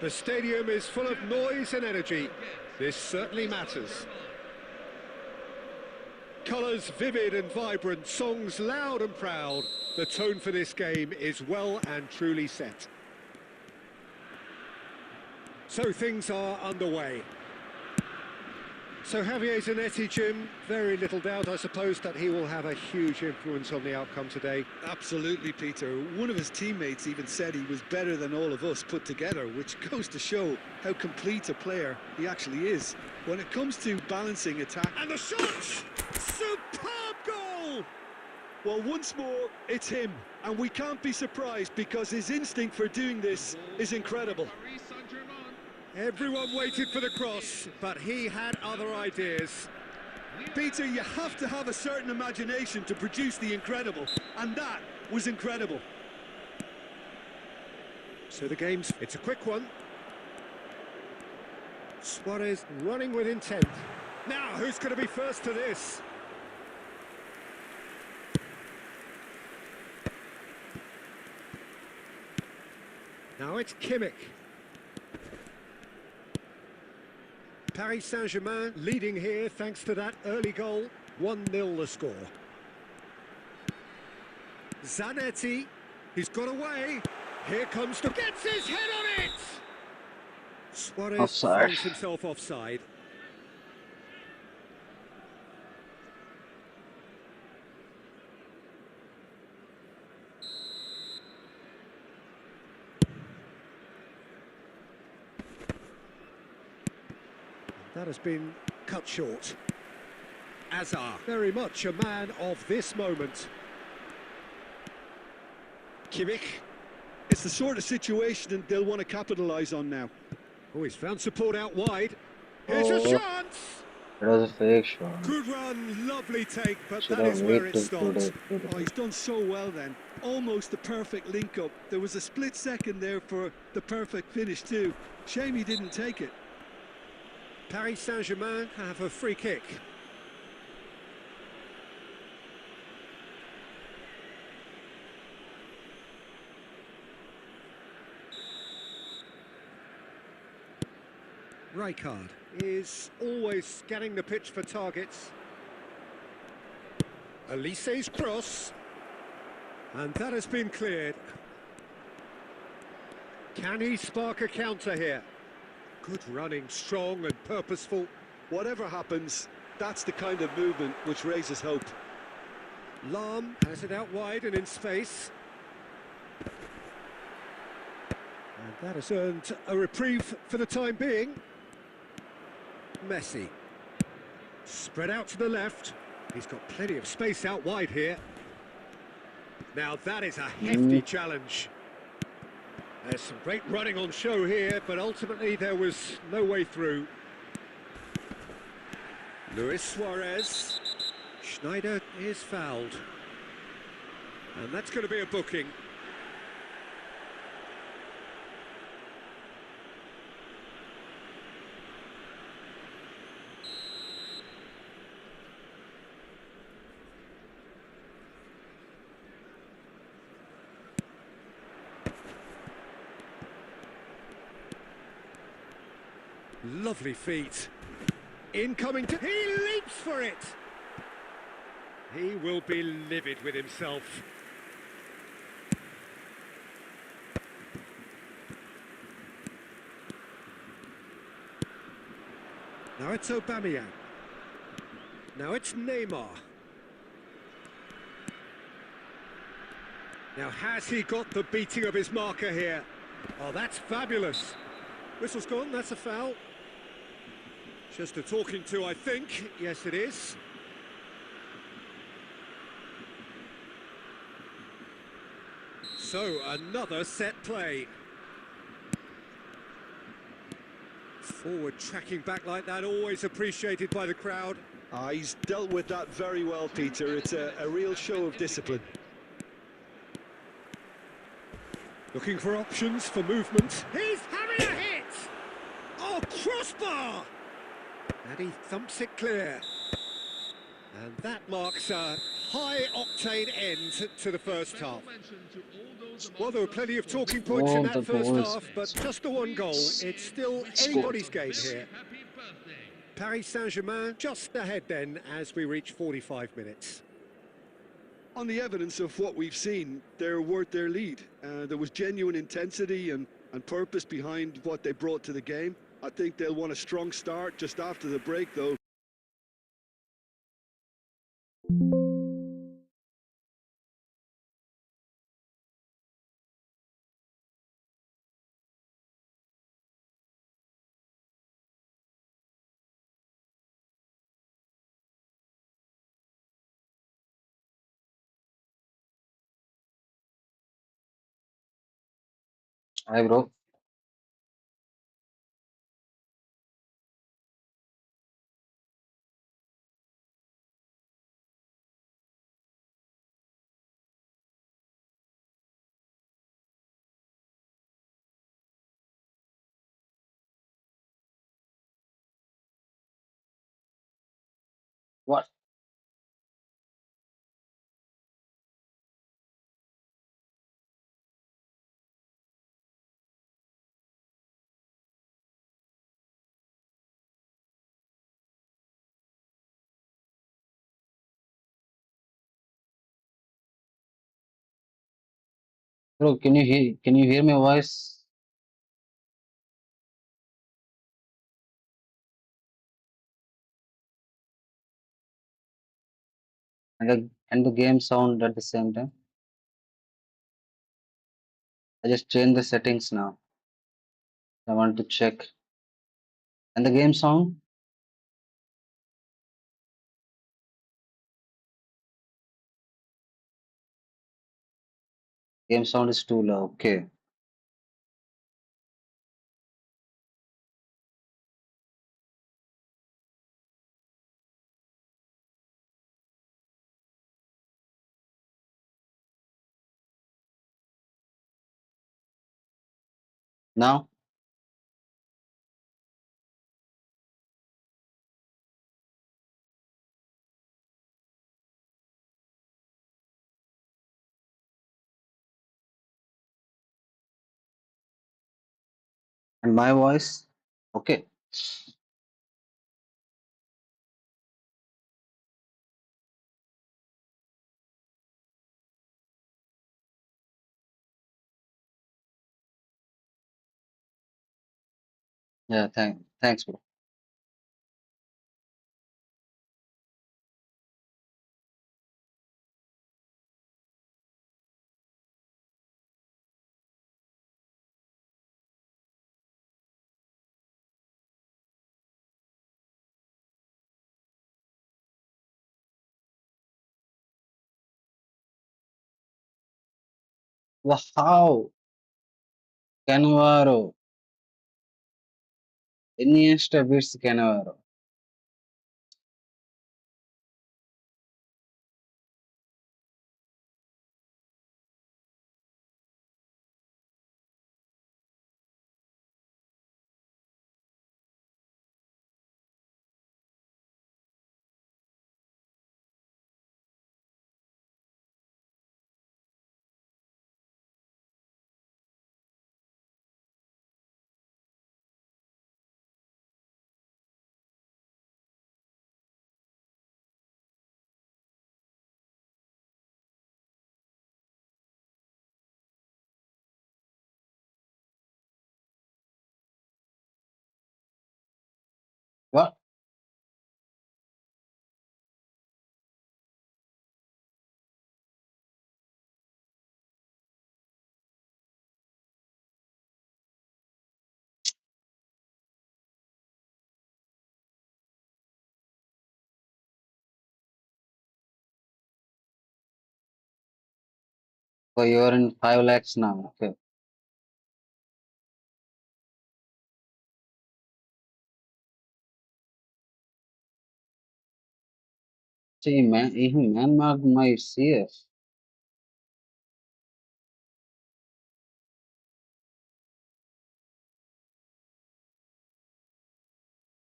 The stadium is full of noise and energy. This certainly matters. Colours vivid and vibrant, songs loud and proud. The tone for this game is well and truly set. So things are underway. So Javier Zanetti, Jim, very little doubt, I suppose, that he will have a huge influence on the outcome today. Absolutely, Peter. One of his teammates even said he was better than all of us put together, which goes to show how complete a player he actually is. When it comes to balancing attack... And the shot! Superb goal! Well, once more, it's him. And we can't be surprised because his instinct for doing this is incredible. Everyone waited for the cross, but he had other ideas. Peter, you have to have a certain imagination to produce the incredible, and that was incredible. So the game's... It's a quick one. Suarez running with intent. Now, who's going to be first to this? Now it's Kimmich. Paris Saint-Germain leading here thanks to that early goal. 1-0 the score. Zanetti, he's got away. Here comes the... Gets his head on it! Suarez Offside. finds himself offside. That has been cut short. Azar, very much a man of this moment. Kimmich. It's the sort of situation they'll want to capitalise on now. Oh, he's found support out wide. Here's a chance! It was a fake shot. Good run, lovely take, but Should that have is where waited it till stops. Oh, he's done so well then. Almost the perfect link-up. There was a split second there for the perfect finish too. Shame he didn't take it. Paris Saint-Germain have a free kick. Rijkaard is always scanning the pitch for targets. Elise's cross. And that has been cleared. Can he spark a counter here? Good running, strong and purposeful. Whatever happens, that's the kind of movement which raises hope. Lahm has it out wide and in space. And that has earned a reprieve for the time being. Messi. Spread out to the left. He's got plenty of space out wide here. Now that is a hefty challenge. There's some great running on show here, but ultimately there was no way through. Luis Suarez. Schneider is fouled. And that's going to be a booking. Lovely feet. Incoming to... He leaps for it! He will be livid with himself. Now it's Aubameyang. Now it's Neymar. Now has he got the beating of his marker here? Oh, that's fabulous. Whistle's gone, that's a foul. Just a talking to, I think. Yes, it is. So, another set play. Forward tracking back like that, always appreciated by the crowd. He's dealt with that very well, Peter. It's a real show of discipline. Looking for options for movement. He's having a hit! Oh, crossbar! And he thumps it clear. And that marks a high-octane end to the first half. Well, there were plenty of talking points in that first half, but just the one goal. It's still anybody's game here. Paris Saint-Germain just ahead then as we reach 45 minutes. On the evidence of what we've seen, they're worth their lead. There was genuine intensity and purpose behind what they brought to the game. I think they'll want a strong start just after the break, though. Hi, bro. What? Bro, can you hear my voice? And the game sound at the same time. I just changed the settings now. I want to check. And the game sound? Game sound is too low. Okay. Now, and my voice, okay. Yeah, thanks, bro. Wow, Cannavaro, Iniesta beats Cannavaro. What? So you're in 5 lakhs now. Okay. See, man, even man marked my CS.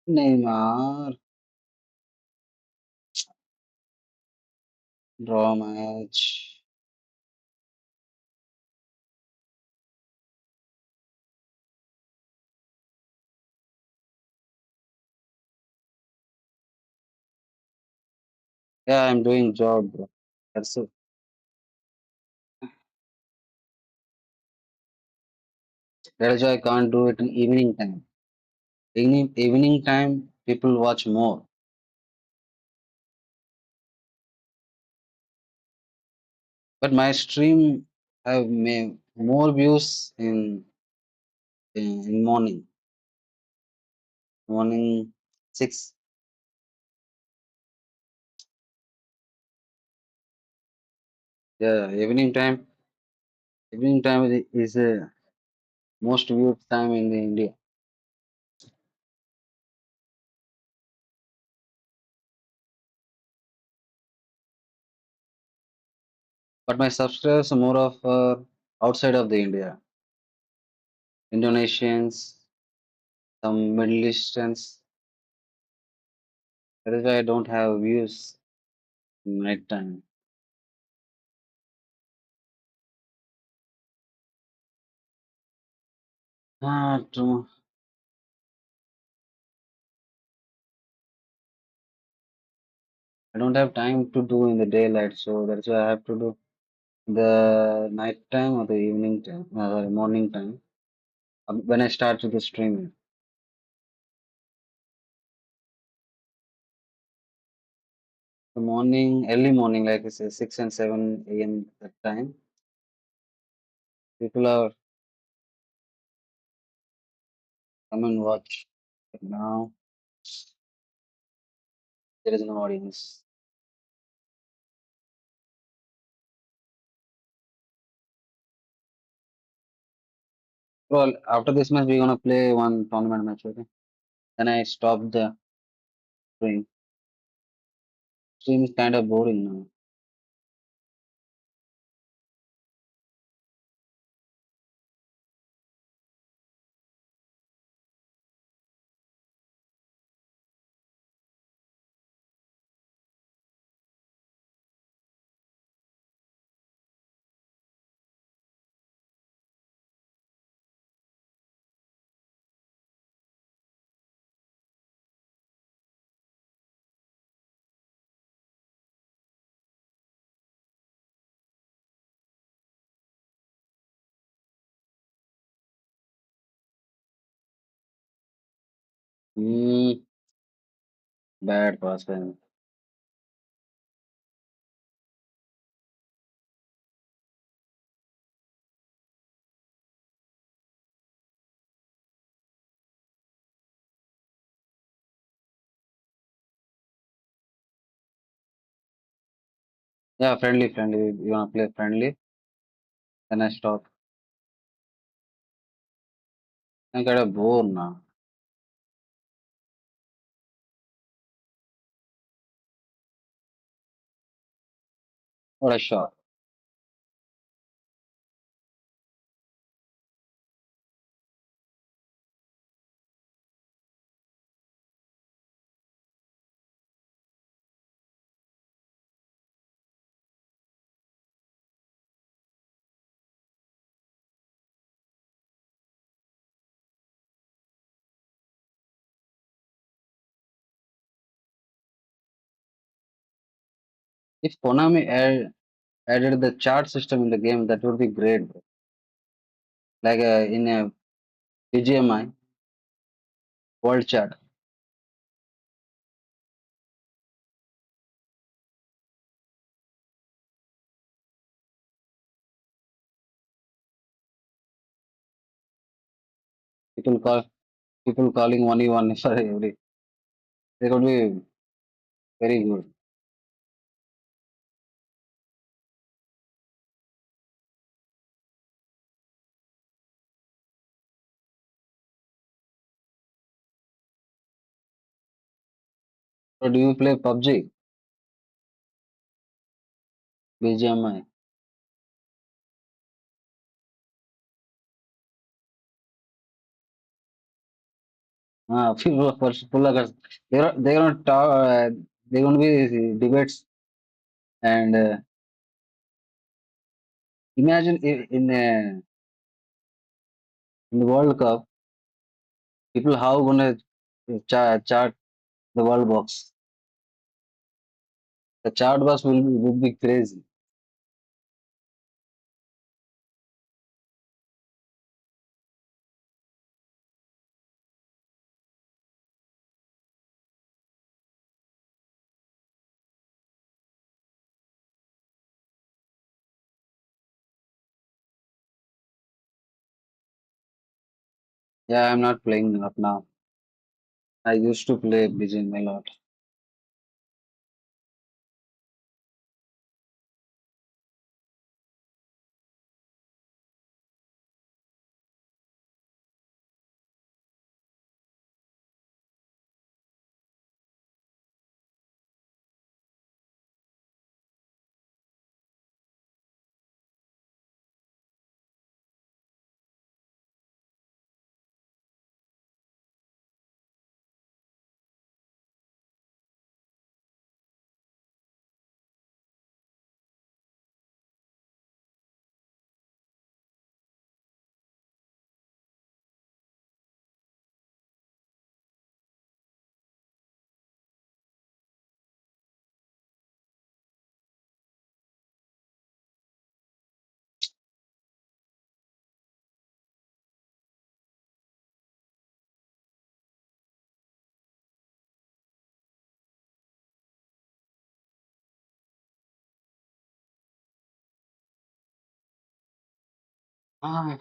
Neymar, draw match. Yeah, I'm doing job, bro. That's it. That is why I can't do it in evening time. Evening time, people watch more. But my stream have more views in morning 6. Yeah, is the most viewed time in the India. But my subscribers are more of outside of the India. Indonesians, some Middle Easterns. That is why I don't have views in night time. True. I don't have time to do in the daylight, so that's why I have to do the night time or the evening time, sorry, morning time. When I start to the streaming, the morning, early morning, like I say, 6 and 7 a.m. that time, people are come and watch. But now there is no audience. Well, after this match, we're gonna play one tournament match, okay? Then I stop the stream. Stream is kind of boring now. Bad pass, man. Yeah, friendly, friendly. You wanna play friendly? Then I stop. I got a bore now. What a shot. If Konami added the chart system in the game, that would be great, bro. Like in a BGMI world chart. People call people calling 1v1 for every. They could be very good. So do you play PUBG, BGMI? People for full they're gonna talk. They're gonna be debates and imagine in the World Cup, people how gonna chart the world box. The chart box would be crazy. Yeah, I'm not playing up now. I used to play BGMI a lot. Ah,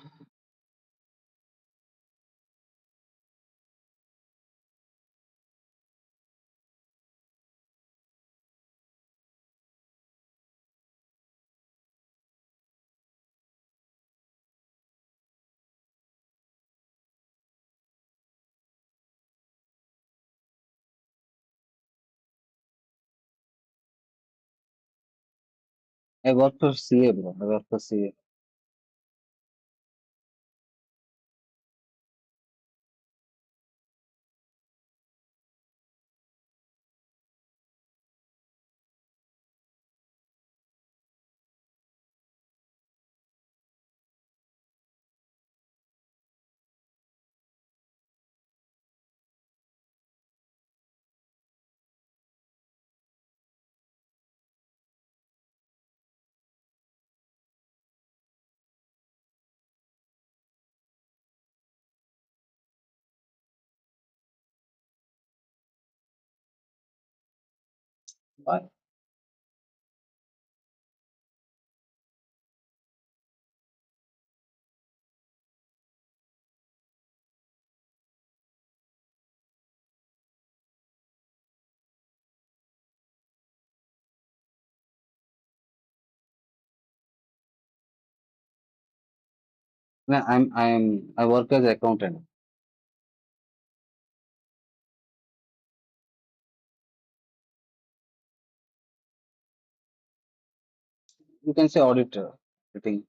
I work for CA, bro. I work for CA. Why? No, I work as accountant. You can say auditor. I think.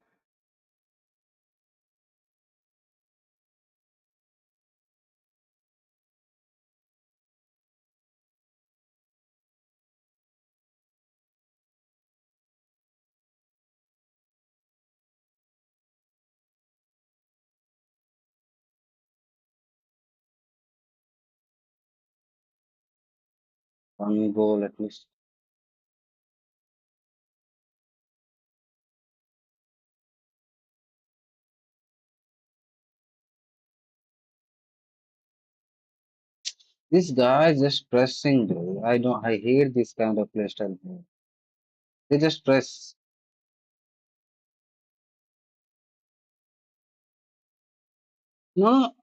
One goal at least. This guy is just pressing, bro. I don't. I hate this kind of play style, bro. They just press. No,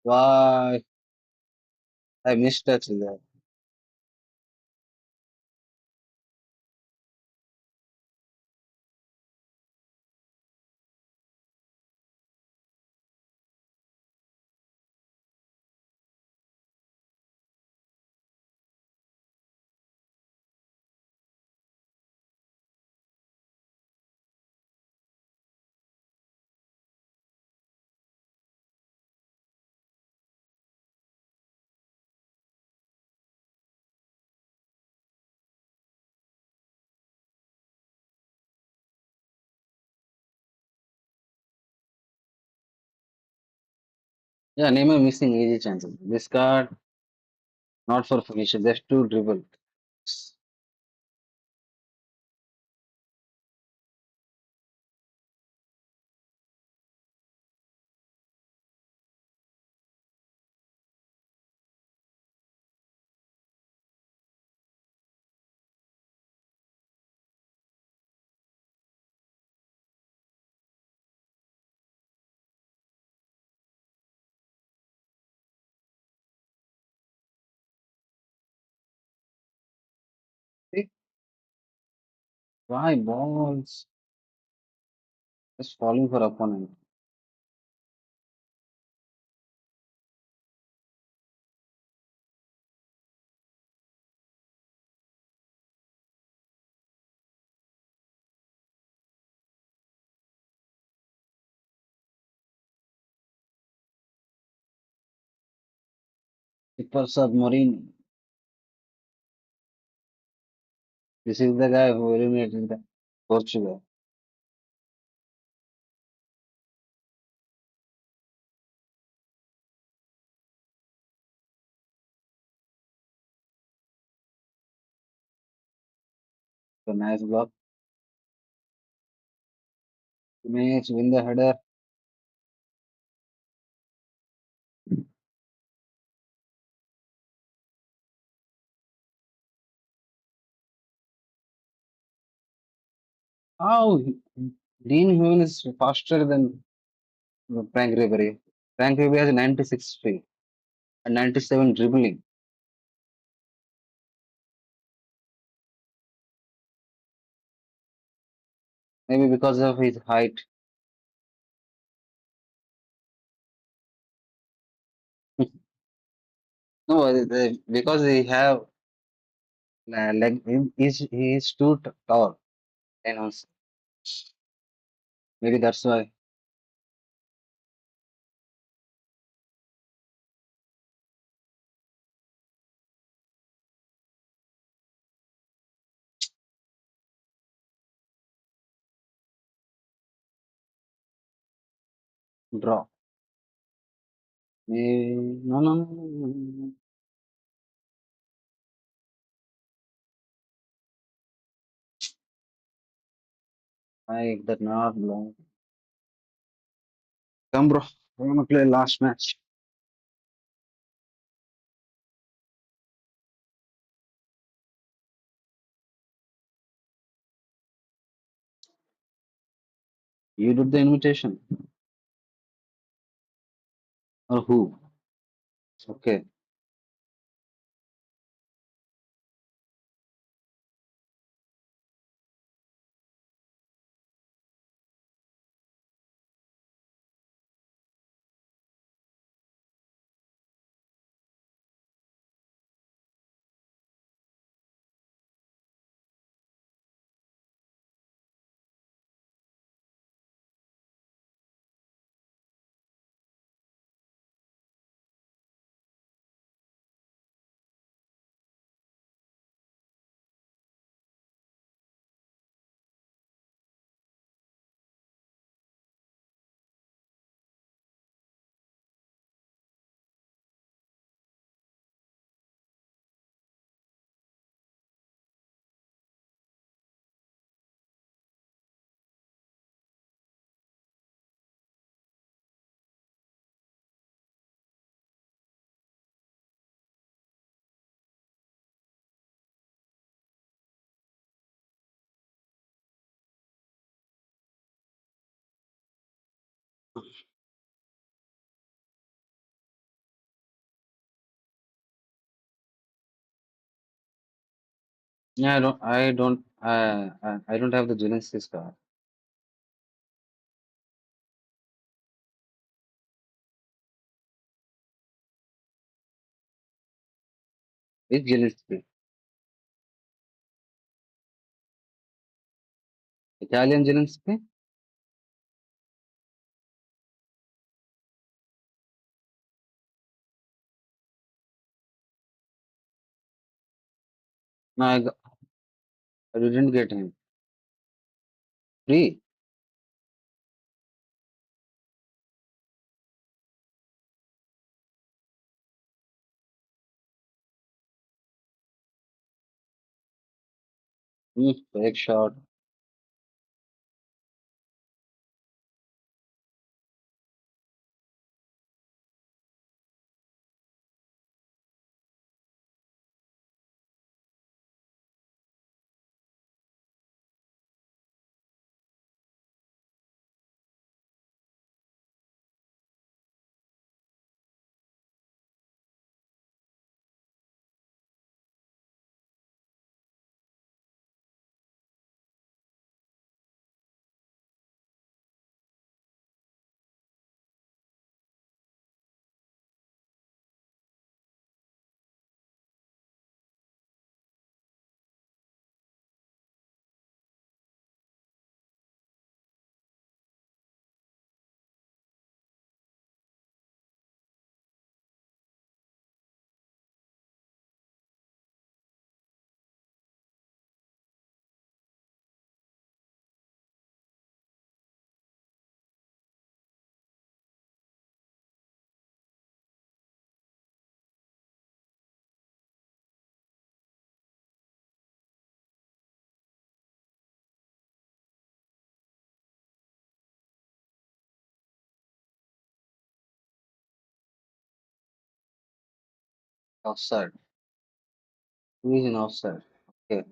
why? I missed that there. Yeah, Neymar missing easy chances. This card not for finisher, just to dribble. See, why balls just falling for opponent? Super submarine. This is the guy who eliminated the Portugal. So nice block. Match win the header. How Dean Hume is faster than Frank Ribery. Frank Ribery has 96 speed and 97 dribbling. Maybe because of his height. No, because he have leg. He is too tall. And also, maybe that's why. Draw. Maybe, no, no, no, no, no, no. I that not long. Come, bro. We're gonna play last match. You did the invitation. Or who? Okay. Yeah, I don't have the Genesis card. Which Genesis? Italian Genesis? No, I didn't get him. Free? Fake shot. Offside. Who is in offside? Okay.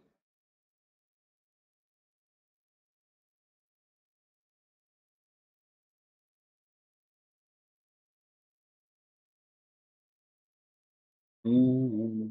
Mm-hmm.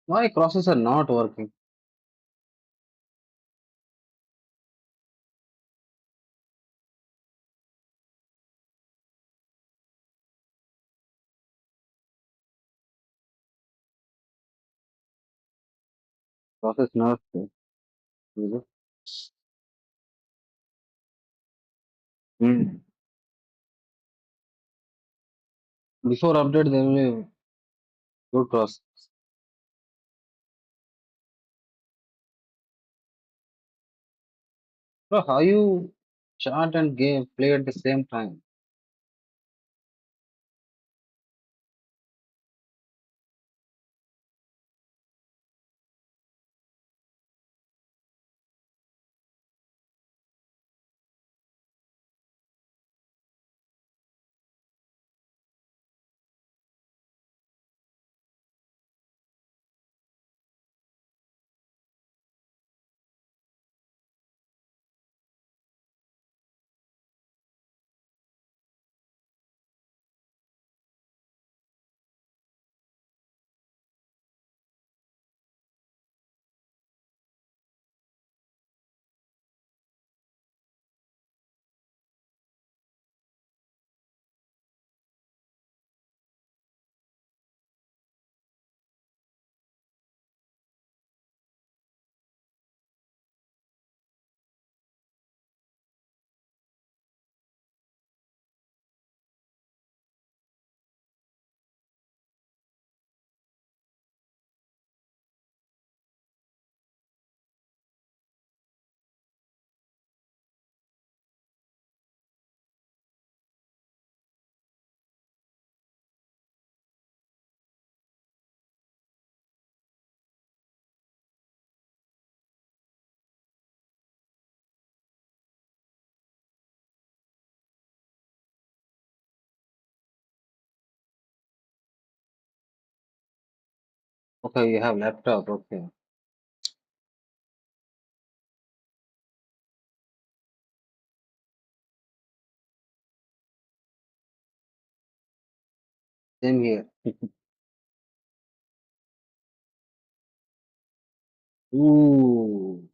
Why crosses are not working? Crosses not. Hmm. Before update, there will be good cross. Bro, how you chat and game play at the same time? Okay, you have laptop. Okay. Same here. Ooh.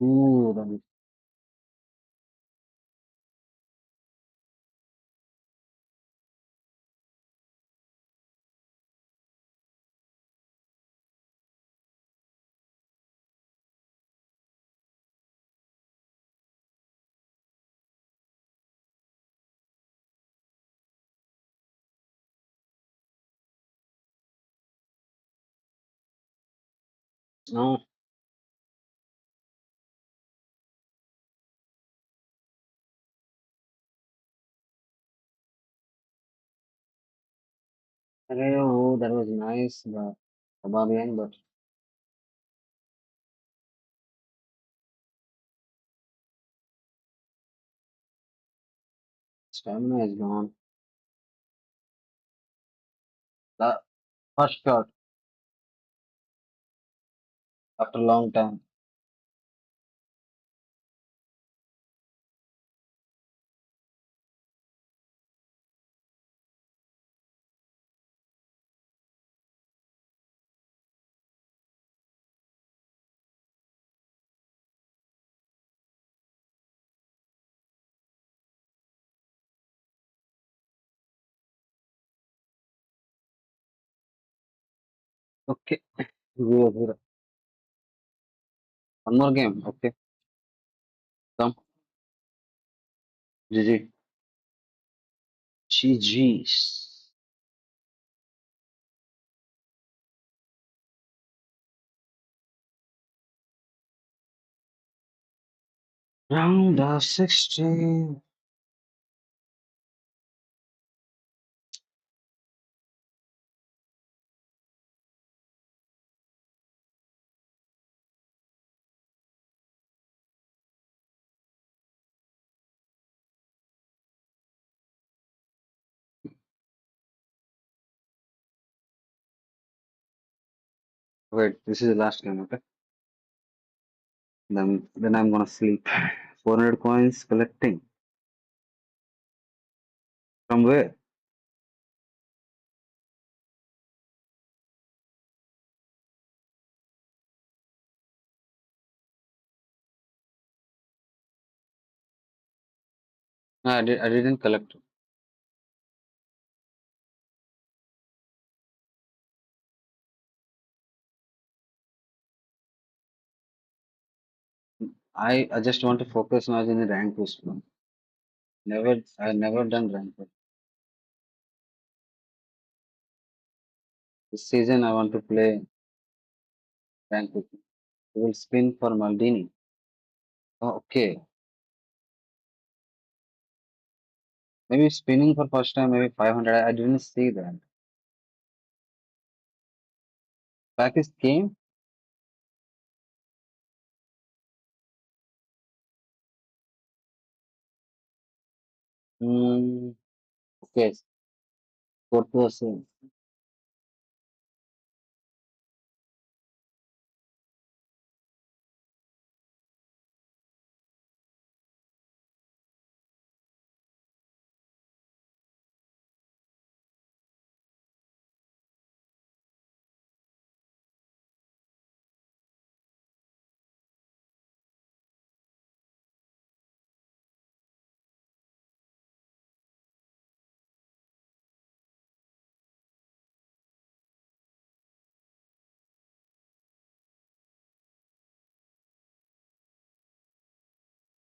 Ooh. No. Oh, that was nice, but Barbarian, but stamina is gone. The first shot after a long time. Okay. 0-0. One more game. Okay. Come. GG. GG's. Round of 16. Wait, this is the last game, okay? Then I'm gonna sleep. 400 coins collecting. From where? No, I didn't collect. I just want to focus now in the rank boost. Man. I never done rank boost. This season I want to play rank boost. We will spin for Maldini. Oh, okay. Maybe spinning for first time, maybe 500. I didn't see that. Package came. Hmm. Okay. What was it?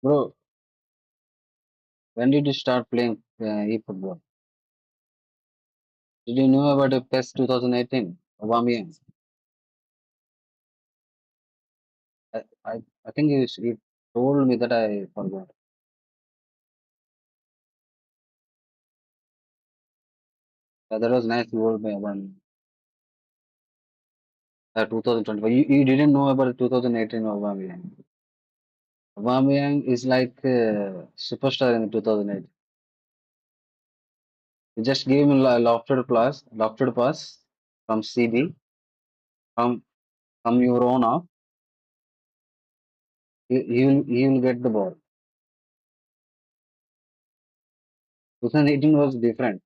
Bro, when did you start playing eFootball? Did you know about the PES 2018? Aubameyang. I, I, I think you told me that I forgot. That was nice. You told me about 2025. You didn't know about 2018 Aubameyang. Aubameyang is like superstar in 2008. You just give him a lofted pass from CD, from your own off. He will get the ball. 2018 was different.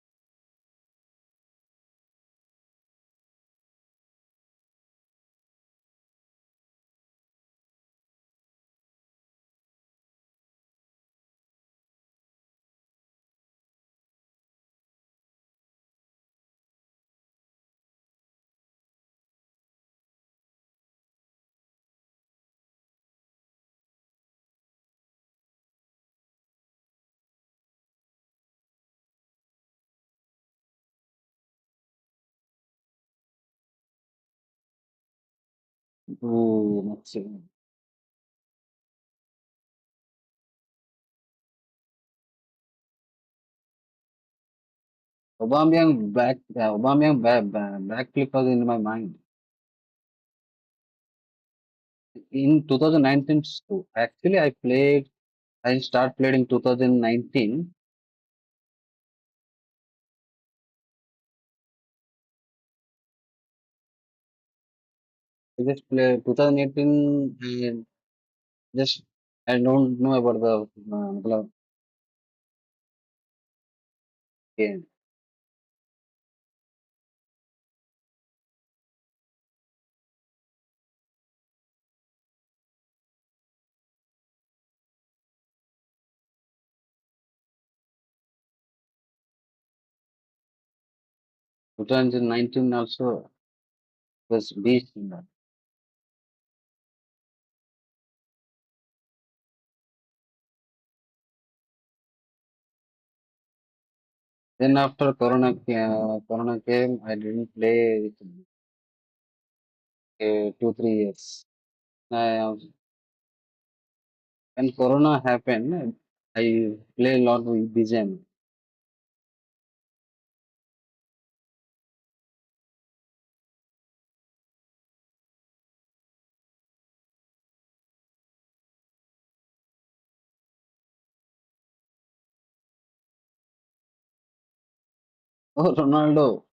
Not sure. Aubameyang back flip was in my mind. In 2019, actually I start played in 2019. I just play 2018 and just I don't know about the मतलब game. 2019 also was beast in that. Then after Corona came, I didn't play with 2 3 years. When Corona happened, I play a lot with BGM. Oh, Ronaldo,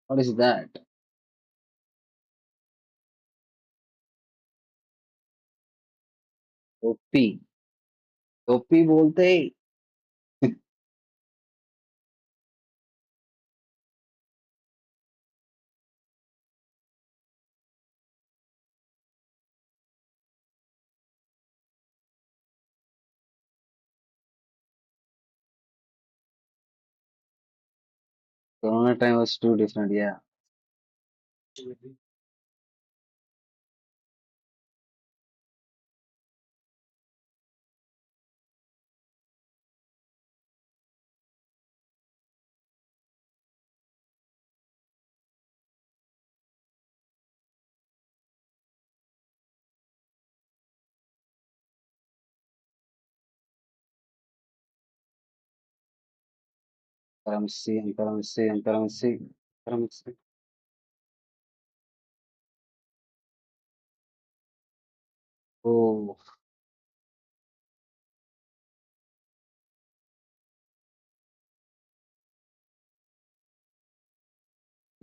what is that? OP. OP बोलते ही Corona time was too different. Yeah. Ankara Messi. Oh,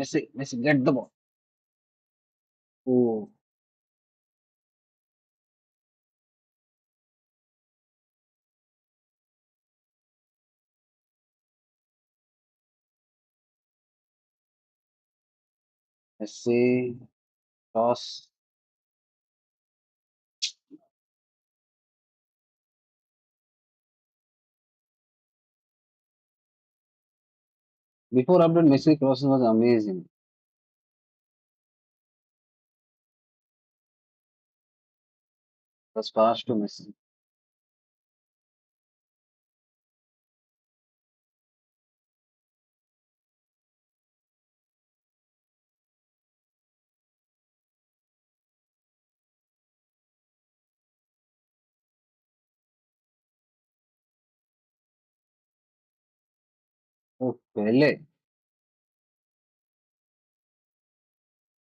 Messi, get the ball. Oh, Messi, toss. Before update, Messi crossing was amazing. It was fast to Messi. Oh,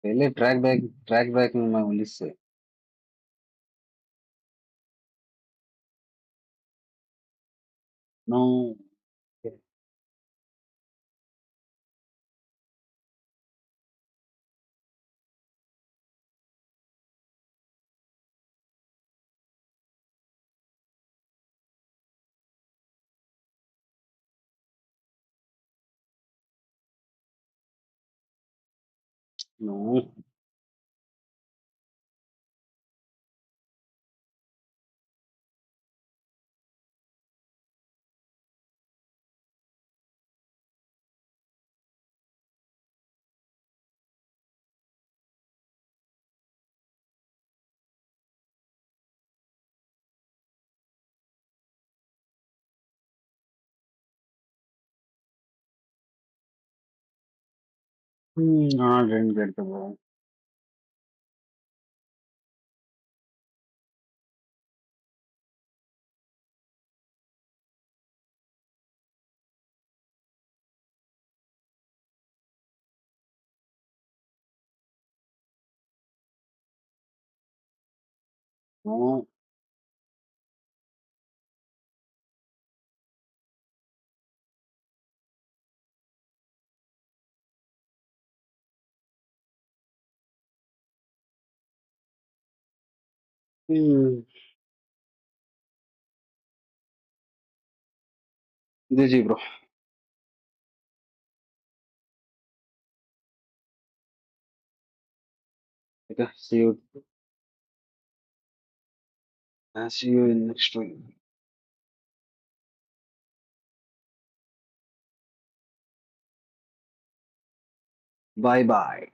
Pele track back में मैं only say. No. No. I didn't get the ball. No. Hmm. Ji bro. Okay, see you in next week. Bye bye.